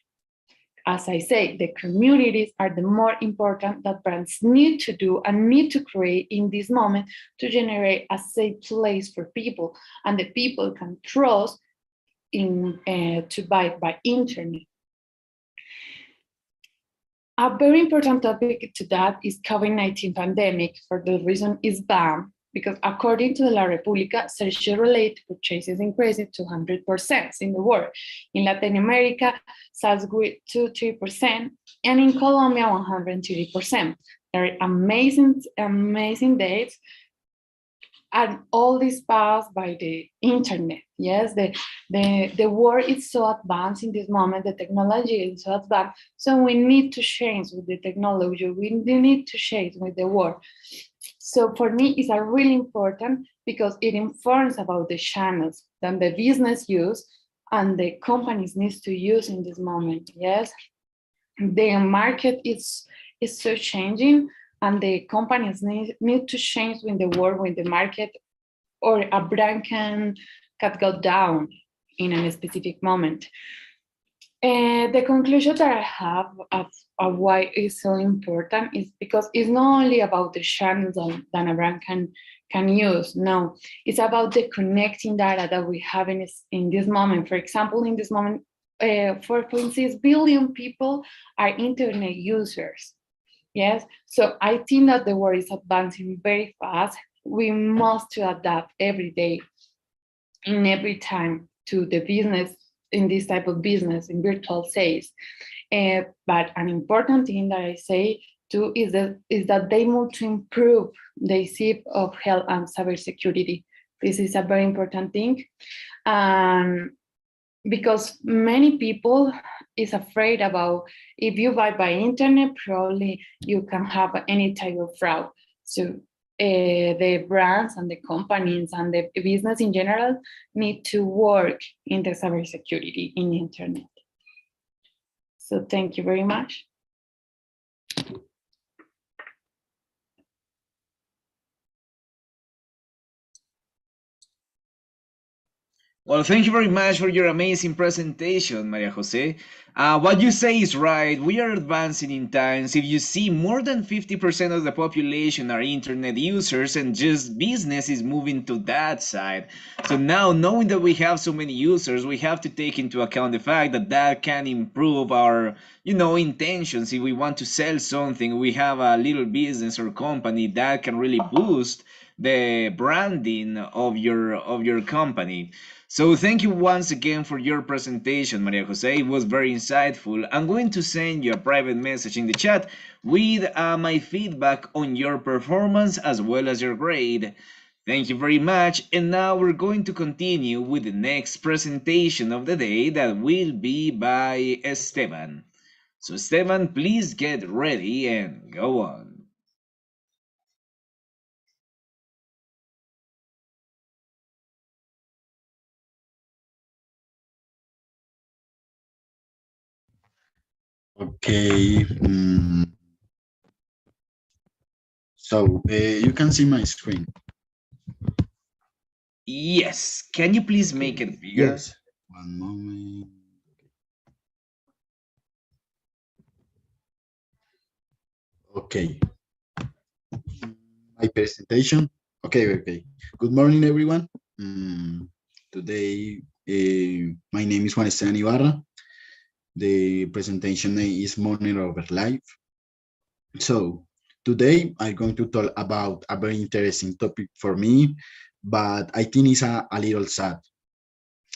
As I say, the communities are the more important that brands need to do and need to create in this moment to generate a safe place for people, and the people can trust in to buy by internet. A very important topic to that is COVID-19 pandemic. For the reason is banned because according to La República, search-related purchases increased to 100% in the world. In Latin America, sales grew to 3%, and in Colombia, 130%. There are amazing dates, and all this passed by the internet. Yes, the world is so advanced in this moment, the technology is so advanced, so we need to change with the technology, we need to change with the world. So for me, it's a really important because it informs about the channels that the business use and the companies needs to use in this moment. Yes, the market is so changing, and the companies need to change with the world, with the market, or a brand can go down in a specific moment. The conclusion that I have of why it's so important is because it's not only about the channels that a brand can use. No, it's about the connecting data that we have in this moment. For example, in this moment, 4.6 billion people are internet users. Yes, so I think that the world is advancing very fast. We must adapt every day, in every time, to the business, in this type of business, in virtual sales. But an important thing that I say too is that they want to improve the SIP of health and cybersecurity. This is a very important thing. Because many people is afraid about if you buy by internet, probably you can have any type of fraud. So the brands and the companies and the business in general need to work in the cybersecurity in the internet. So thank you very much. Well, thank you very much for your amazing presentation, Maria Jose. What you say is right. We are advancing in times. If you see, more than 50% of the population are internet users, and just business is moving to that side. So now, knowing that we have so many users, we have to take into account the fact that that can improve our, intentions. If we want to sell something, we have a little business or company that can really boost the branding of your company. So thank you once again for your presentation, Maria Jose. It was very insightful. I'm going to send you a private message in the chat with my feedback on your performance as well as your grade. Thank you very much. And now we're going to continue with the next presentation of the day that will be by Esteban. So Esteban, please get ready and go on. Okay. So you can see my screen. Yes. Can you please make it bigger? Yes. One moment. Okay. My presentation. Okay. Good morning, everyone. Today, my name is Juan Esteban Ibarra. The presentation name is Monitor over Life. So today I'm going to talk about a very interesting topic for me, but I think it's a little sad.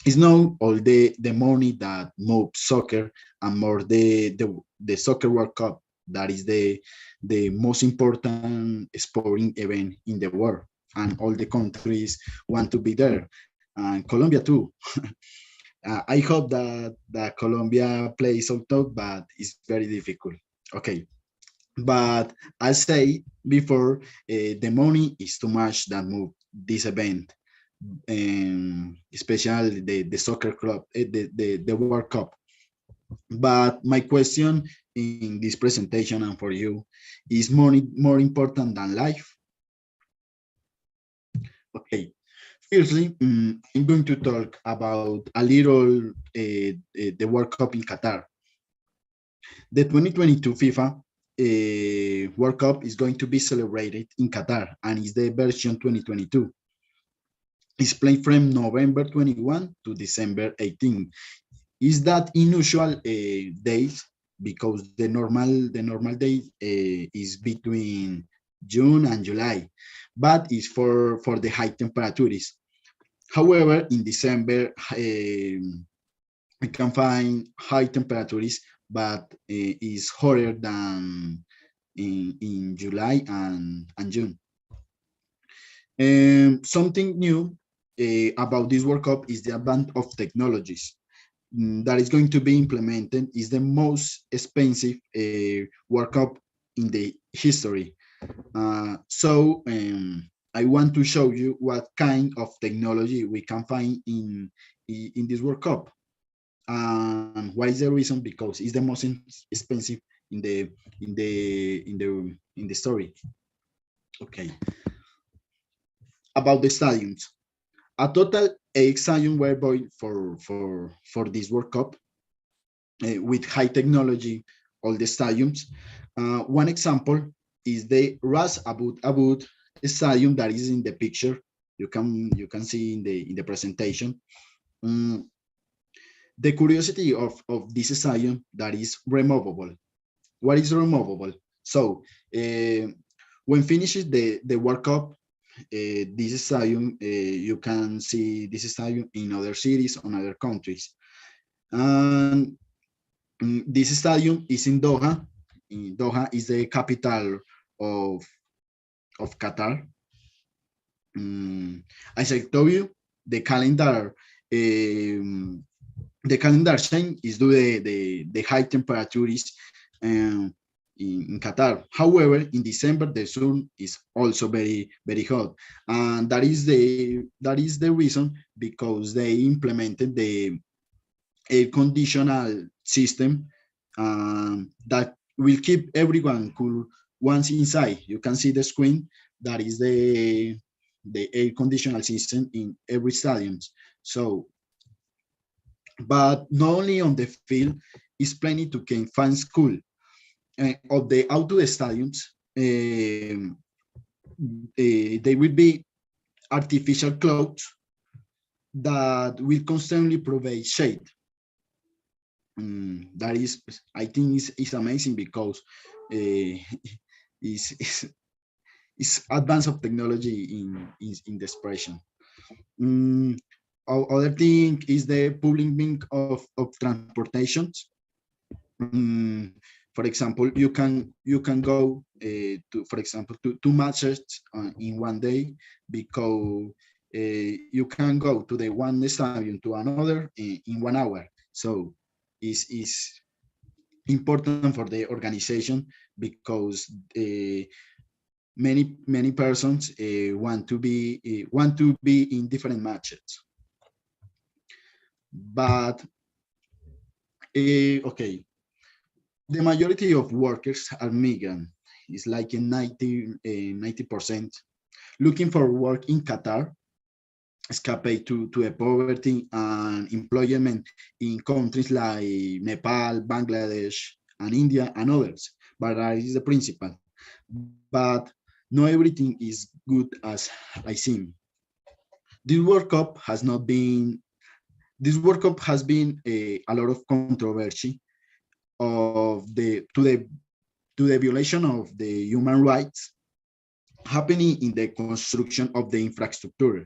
It's not all the money that moves soccer and more the soccer World Cup that is the most important sporting event in the world, and all the countries want to be there, and Colombia too. I hope that Colombia plays on top, but it's very difficult. Okay, but I say before, the money is too much that move this event, especially the soccer club, the World Cup. But my question in this presentation and for you, is money more important than life? Okay. Firstly, I'm going to talk about a little the World Cup in Qatar. The 2022 FIFA World Cup is going to be celebrated in Qatar and is the version 2022. It's played from November 21 to December 18. Is that unusual days because the normal day is between June and July, but it's for the high temperatures. However, in December, we can find high temperatures, but is hotter than in July and June. Something new about this World Cup is the advance of technologies that is going to be implemented. Is the most expensive World Cup in the history. So I want to show you what kind of technology we can find in this World Cup. And what is the reason? Because it's the most expensive in the story. Okay. About the stadiums, a total 8 stadiums were built for this World Cup with high technology. All the stadiums. One example is the Ras Abud Stadium that is in the picture. You can see in the presentation. Um, the curiosity of this stadium that is removable. What is removable? So when finishes the World Cup, this stadium, you can see this stadium in other cities, on other countries. And this stadium is in Doha. Doha is the capital of Qatar. As I told you, the calendar um, change is due to the high temperatures in Qatar. However, in December the sun is also very hot, and that is the reason because they implemented the air conditional system that will keep everyone cool once inside. You can see the screen. That is the air conditional system in every stadium. So, but not only on the field, is planning to keep fans cool. Of the outdoor stadiums, they will be artificial clouds that will constantly provide shade. That is, I think, is amazing because is is advance of technology in the expression. Other thing is the public means of transportations. For example, you can go to, for example, to two matches in one day, because you can go to the one stadium to another in 1 hour. So is important for the organization because many persons want to be in different matches. But okay, The majority of workers are migrant. It's like a 90%. Looking for work in Qatar, escape to a poverty and employment in countries like Nepal, Bangladesh, and India, and others. But that is the principle. But not everything is good as I seem. This World Cup has not been. This World Cup has been a lot of controversy of the violation of the human rights happening in the construction of the infrastructure.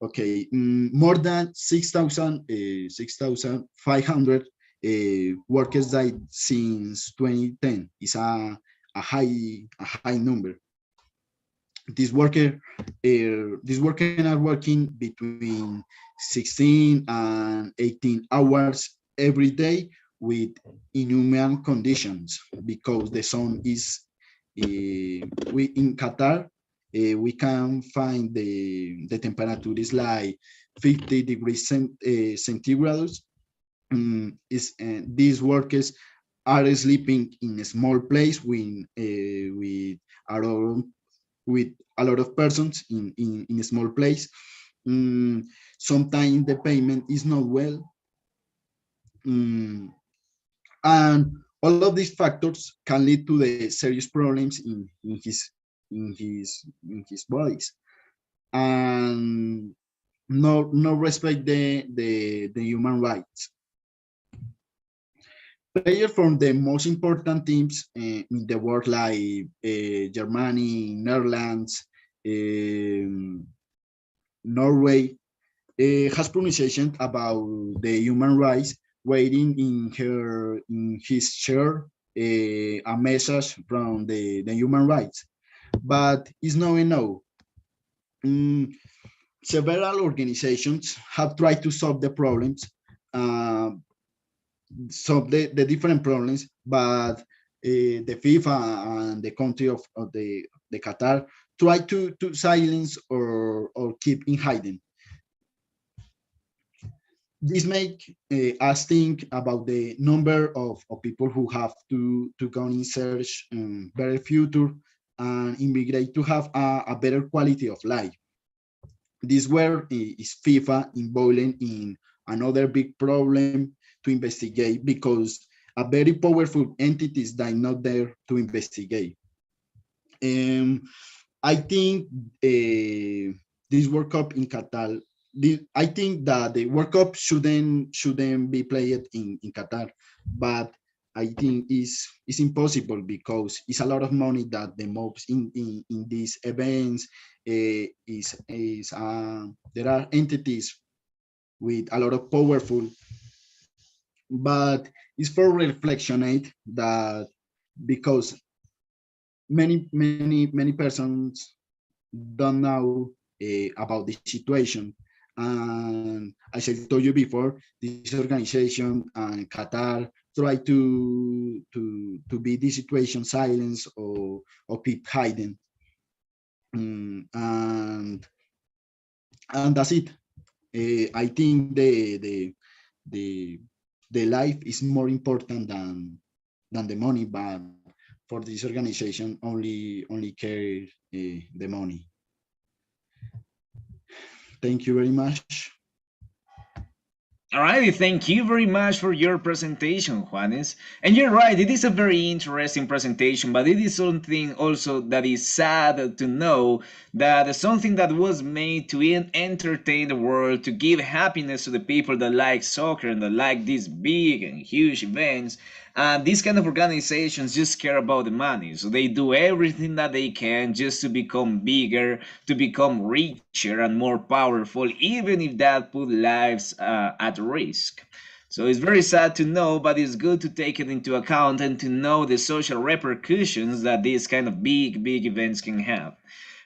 Okay, more than 6,500 workers died since 2010. It's a high number. These workers are working between 16 and 18 hours every day with inhuman conditions because the sun is we in Qatar we can find the temperature is like 50 degrees centigrade. These workers are sleeping in a small place around with a lot of persons in a small place. Sometimes the payment is not well. And all of these factors can lead to the serious problems in his bodies, and no respect the human rights. Players from the most important teams in the world, like Germany, Netherlands, Norway, has pronunciation about the human rights, waiting in his chair a message from the human rights, but it's not enough. Mm, Several organizations have tried to solve the problems, uh, solve the different problems, but the FIFA and the country of the Qatar try to silence or keep in hiding. This make us think about the number of people who have to go in search better future and immigrate to have a better quality of life. This where is FIFA involved in another big problem to investigate, because a very powerful entities that are not there to investigate. Um, I think this World Cup in Qatar. I think that the World Cup shouldn't be played in Qatar, but I think it's impossible because it's a lot of money that the mobs in these events. There are entities with a lot of powerful, but it's for reflectionate that because many persons don't know about the situation. And as I told you before, this organization and Qatar try to be this situation silence or keep hiding. And that's it. I think the the life is more important than the money, but for this organization only care the money. Thank you very much. Alrighty, thank you very much for your presentation, Juanes. And you're right, it is a very interesting presentation, but it is something also that is sad to know that something that was made to entertain the world, to give happiness to the people that like soccer and that like these big and huge events, these kind of organizations just care about the money. So they do everything that they can just to become bigger, to become richer and more powerful, even if that put lives at risk. So it's very sad to know, but it's good to take it into account and to know the social repercussions that these kind of big events can have.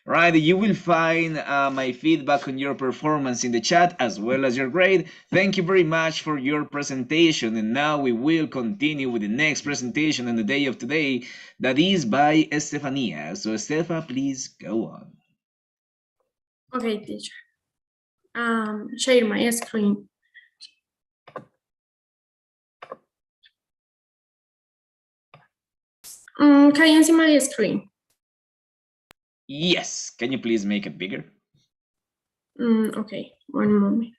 Right, you will find my feedback on your performance in the chat as well as your grade. Thank you very much for your presentation. And now we will continue with the next presentation on the day of today, that is by Estefania. So Estefa, please go on. Okay, teacher. Share my screen. Can you see my screen? Yes. Can you please make it bigger? Okay, one moment.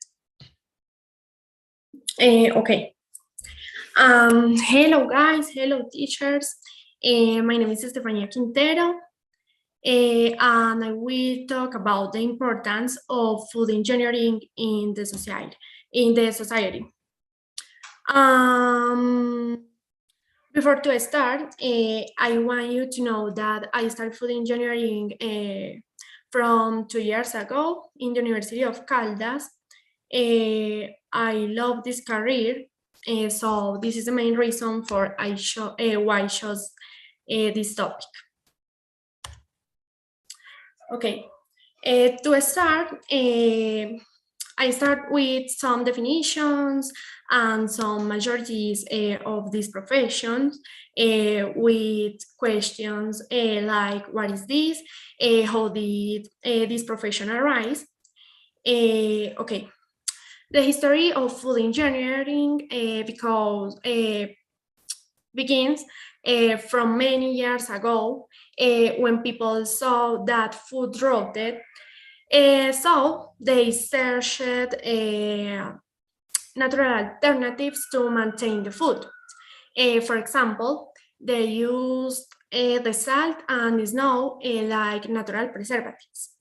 Okay. Hello guys, hello teachers. My name is Estefania Quintero, and I will talk about the importance of food engineering in the society. Before to start, I want you to know that I started food engineering from 2 years ago in the University of Caldas. I love this career, so this is the main reason for why I chose this topic. Okay, to start, I start with some definitions and some majorities of these professions with questions like, what is this? How did this profession arise? Okay, the history of food engineering begins from many years ago when people saw that food rotted. So they searched natural alternatives to maintain the food. For example, they used the salt and snow like natural preservatives.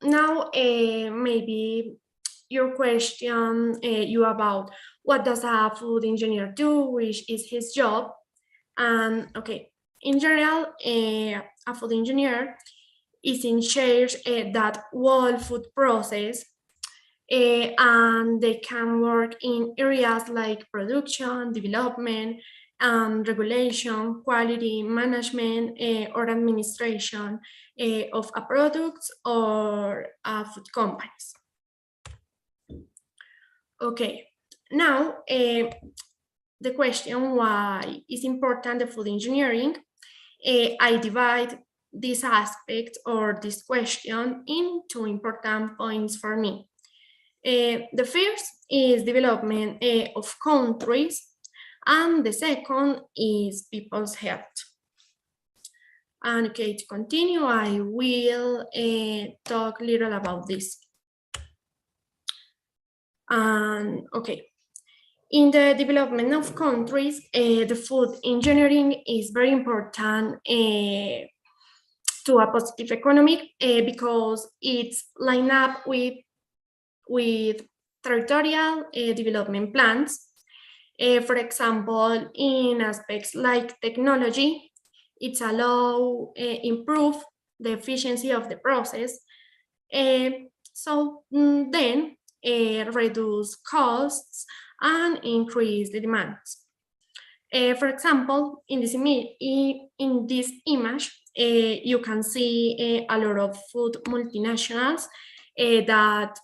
Now, maybe your question you about what does a food engineer do, which is his job. And okay, in general, a food engineer is in charge that whole food process, and they can work in areas like production, development, regulation, quality management, or administration of a product or food companies. Okay, now the question why is important the food engineering. I divide this aspect or this question in two important points for me. The first is development of countries, and the second is people's health. And okay, to continue, I will talk a little about this. And okay, in the development of countries, the food engineering is very important to a positive economy because it's lined up with territorial development plans. For example, in aspects like technology, it's allow improve the efficiency of the process. Then reduce costs and increase the demands. For example, in this image, you can see a lot of food multinationals that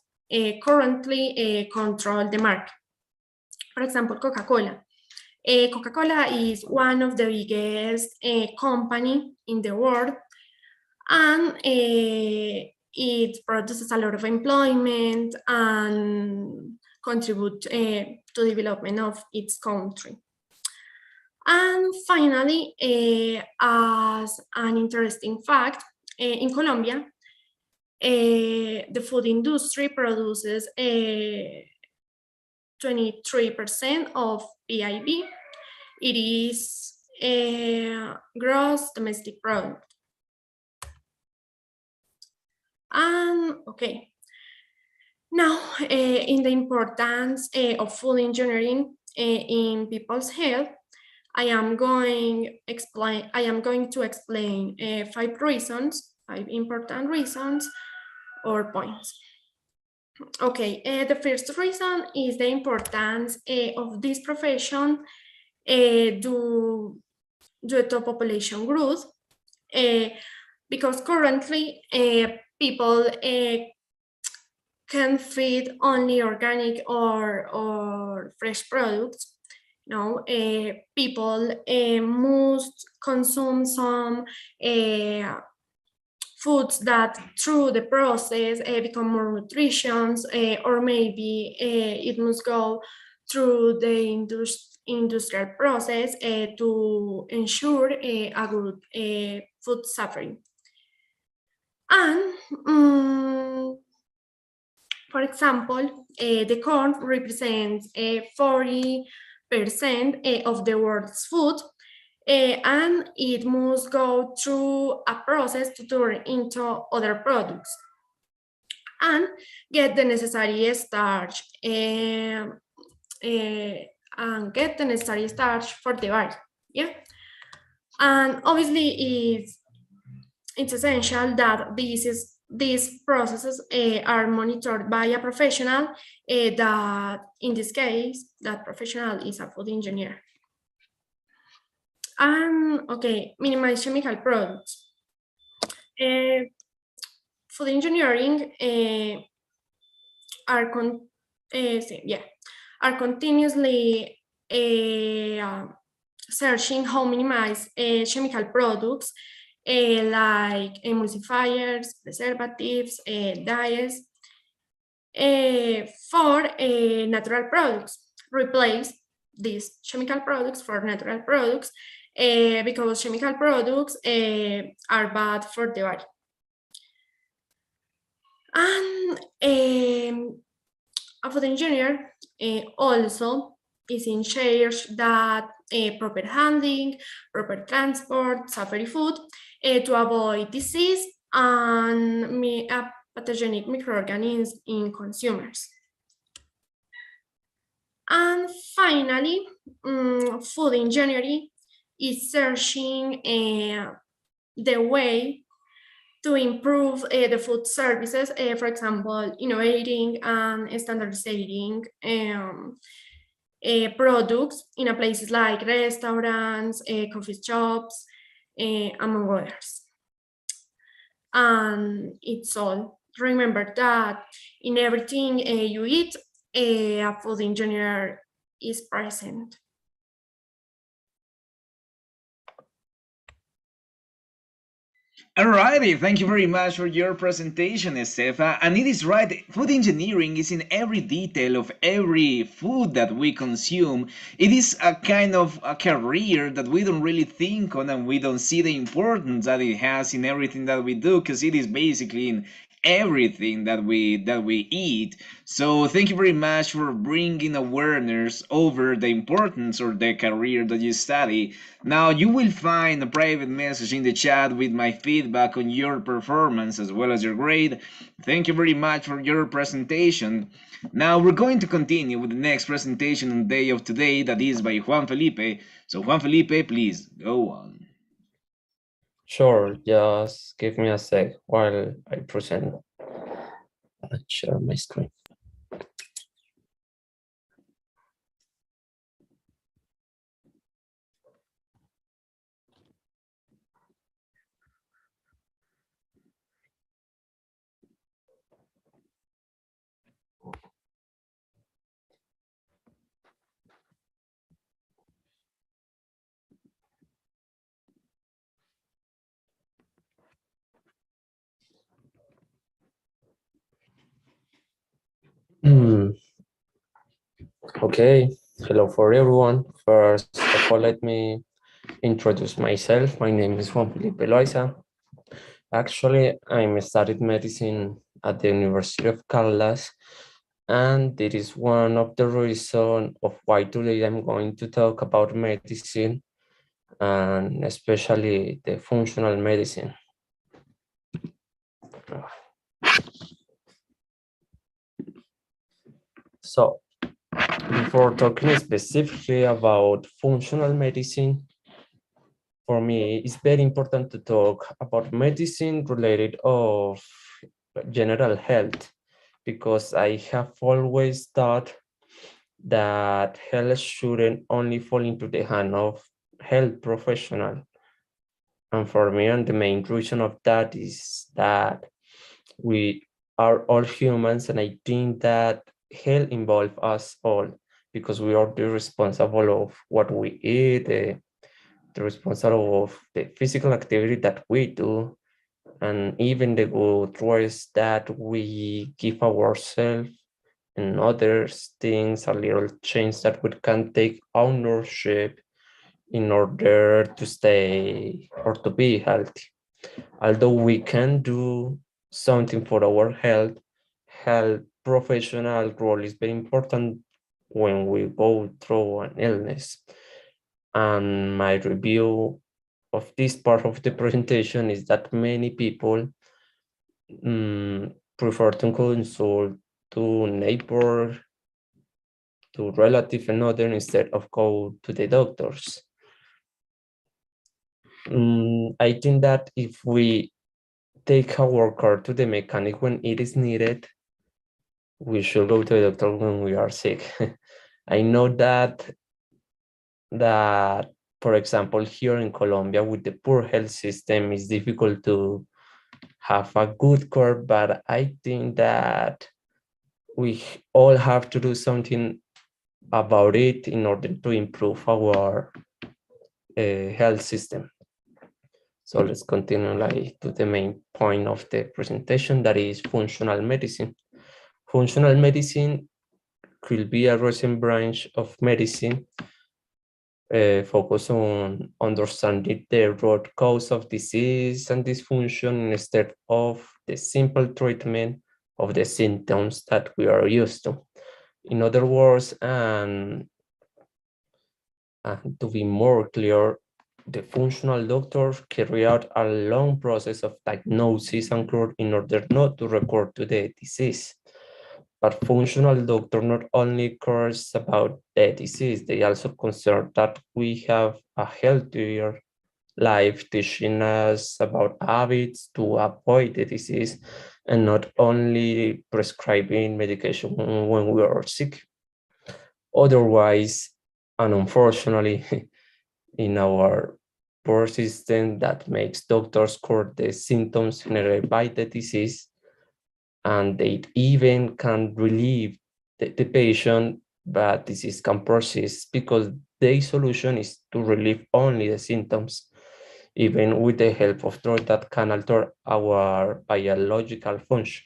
currently control the market. For example, Coca-Cola. Coca-Cola is one of the biggest company in the world, and it produces a lot of employment and contribute to the development of its country. And finally, as an interesting fact, in Colombia, the food industry produces 23% of PIB. It is gross domestic product. And okay, now in the importance of food engineering in people's health, I am going to explain 5 important reasons or points. Okay, the first reason is the importance of this profession due to population growth, because currently people can feed only organic or fresh products. No, people must consume some foods that through the process become more nutritious, or maybe it must go through the industrial process to ensure a good food suffering. And for example, the corn represents 40% of the world's food, and it must go through a process to turn into other products and get the necessary starch for the body. Yeah, and obviously it's essential that these processes are monitored by a professional that, in this case, that professional is a food engineer. And okay, minimize chemical products. Food engineering are continuously searching how minimize chemical products like emulsifiers, preservatives, dyes for natural products. Replace these chemical products for natural products because chemical products are bad for the body. And a food engineer also is in charge that proper handling, proper transport, safety food to avoid disease and pathogenic microorganisms in consumers. And finally, food engineering is searching the way to improve the food services, for example, innovating and standardizing products in places like restaurants, coffee shops, among others. And it's all. Remember that in everything you eat, a food engineer is present. Alrighty, thank you very much for your presentation, Estefa. And it is right, food engineering is in every detail of every food that we consume. It is a kind of a career that we don't really think on, and we don't see the importance that it has in everything that we do, because it is basically in everything that we eat. So thank you very much for bringing awareness over the importance or the career that you study. Now you will find a private message in the chat with my feedback on your performance as well as your grade. Thank you very much for your presentation. Now we're going to continue with the next presentation on the day of today, that is by Juan Felipe. So Juan Felipe, please go on. Sure, just give me a sec while I present and share my screen. Okay, hello for everyone. First of all, let me introduce myself. My name is Juan Felipe Loaiza. Actually, I'm studied medicine at the University of Caldas, and it is one of the reasons of why today I'm going to talk about medicine, and especially the functional medicine. So, before talking specifically about functional medicine, for me, it's very important to talk about medicine related of general health, because I have always thought that health shouldn't only fall into the hand of health professional. And for me, and the main reason of that is that we are all humans, and I think that health involves us all, because we are the responsible of what we eat, the responsible of the physical activity that we do, and even the good rest that we give ourselves and other things, a little change that we can take ownership in order to stay or to be healthy. Although we can do something for our health professional role is very important when we go through an illness. And my review of this part of the presentation is that many people prefer to consult to neighbor, to relative and other instead of go to the doctors. I think that if we take our car to the mechanic when it is needed, we should go to the doctor when we are sick. I know that for example, here in Colombia with the poor health system, it's difficult to have a good car, but I think that we all have to do something about it in order to improve our health system. So let's continue to the main point of the presentation, that is functional medicine. Functional medicine could be a recent branch of medicine focus on understanding the root cause of disease and dysfunction instead of the simple treatment of the symptoms that we are used to. In other words, and to be more clear, the functional doctor carry out a long process of diagnosis and cure in order not to record to the disease. But functional doctor not only cares about the disease, they also concern that we have a healthier life, teaching us about habits to avoid the disease and not only prescribing medication when we are sick. Otherwise, and unfortunately, in our poor system that makes doctors cure the symptoms generated by the disease, and they even can relieve the patient, but disease can persist because their solution is to relieve only the symptoms, even with the help of drugs that can alter our biological function.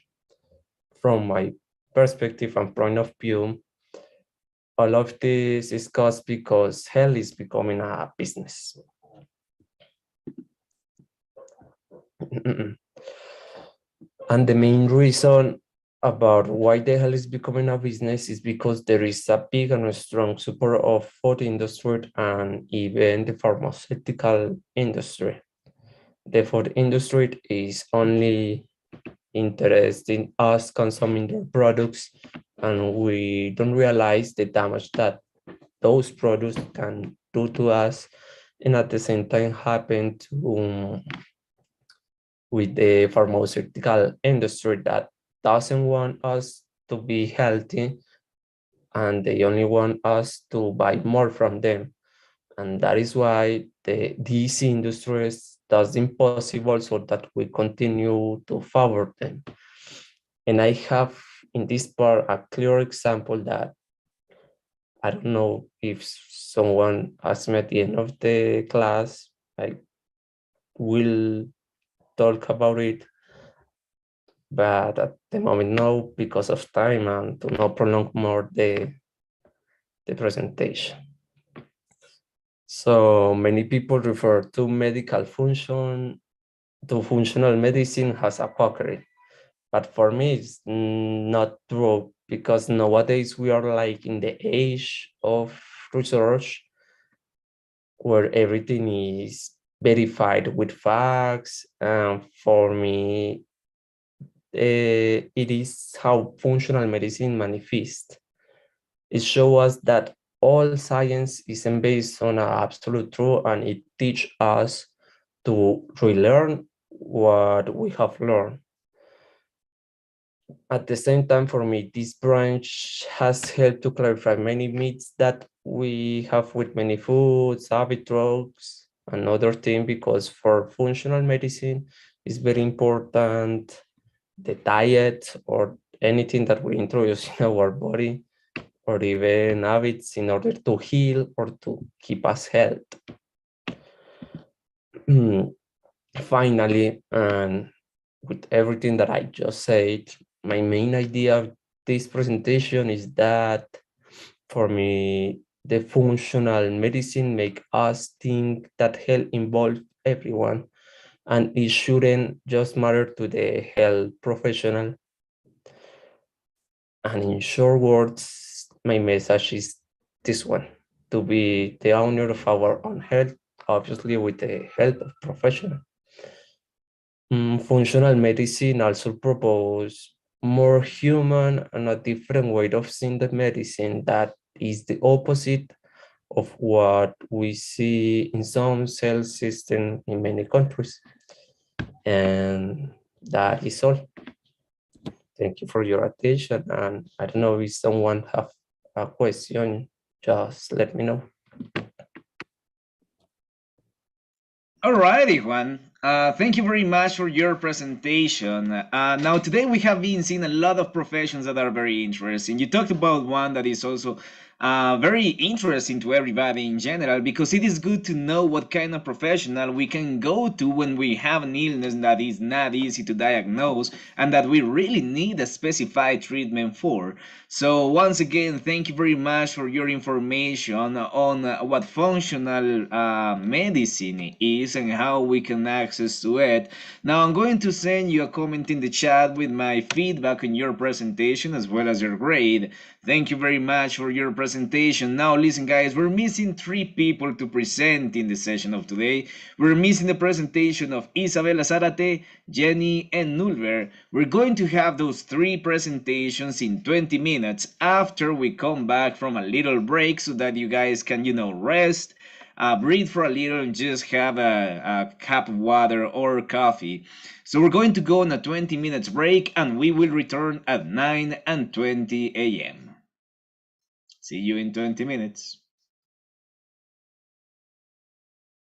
From my perspective and point of view, all of this is caused because health is becoming a business. And the main reason about why the health is becoming a business is because there is a big and strong support of food industry and even the pharmaceutical industry. The food industry is only interested in us consuming their products, and we don't realize the damage that those products can do to us, and at the same time happen to with the pharmaceutical industry that doesn't want us to be healthy, and they only want us to buy more from them. And that is why these industries does impossible so that we continue to favor them. And I have in this part a clear example that I don't know if someone asked me at the end of the class, I will talk about it, but at the moment no, because of time and to not prolong more the presentation. So many people refer to medical function, to functional medicine as apocalypse, but for me it's not true, because nowadays we are like in the age of research where everything is verified with facts. And for me, it is how functional medicine manifests. It shows us that all science isn't based on an absolute truth, and it teaches us to relearn what we have learned. At the same time, for me, this branch has helped to clarify many myths that we have with many foods, habit, drugs, and other things, because for functional medicine, it's very important the diet or anything that we introduce in our body, or even habits in order to heal or to keep us healthy. Finally, and with everything that I just said, my main idea of this presentation is that for me, the functional medicine make us think that health involves everyone and it shouldn't just matter to the health professional. And in short words, my message is this one: to be the owner of our own health, obviously with the help of professionals. Functional medicine also propose more human and a different way of seeing the medicine that is the opposite of what we see in some health system in many countries. And that is all. Thank you for your attention. And I don't know if someone have a question, just let me know. All righty, Juan. Thank you very much for your presentation. Now, today we have been seeing a lot of professions that are very interesting. You talked about one that is also very interesting to everybody in general, because it is good to know what kind of professional we can go to when we have an illness that is not easy to diagnose and that we really need a specified treatment for. So once again, thank you very much for your information on what functional medicine is and how we can access to it. Now I'm going to send you a comment in the chat with my feedback on your presentation as well as your grade. Thank you very much for your presentation. Now listen guys, we're missing 3 people to present in the session of today. We're missing the presentation of Isabella Zarate, Jenny, and Nulver. We're going to have those 3 presentations in 20 minutes after we come back from a little break so that you guys can, rest, breathe for a little, and just have a cup of water or coffee. So we're going to go on a 20 minutes break and we will return at 9:20 a.m. See you in 20 minutes.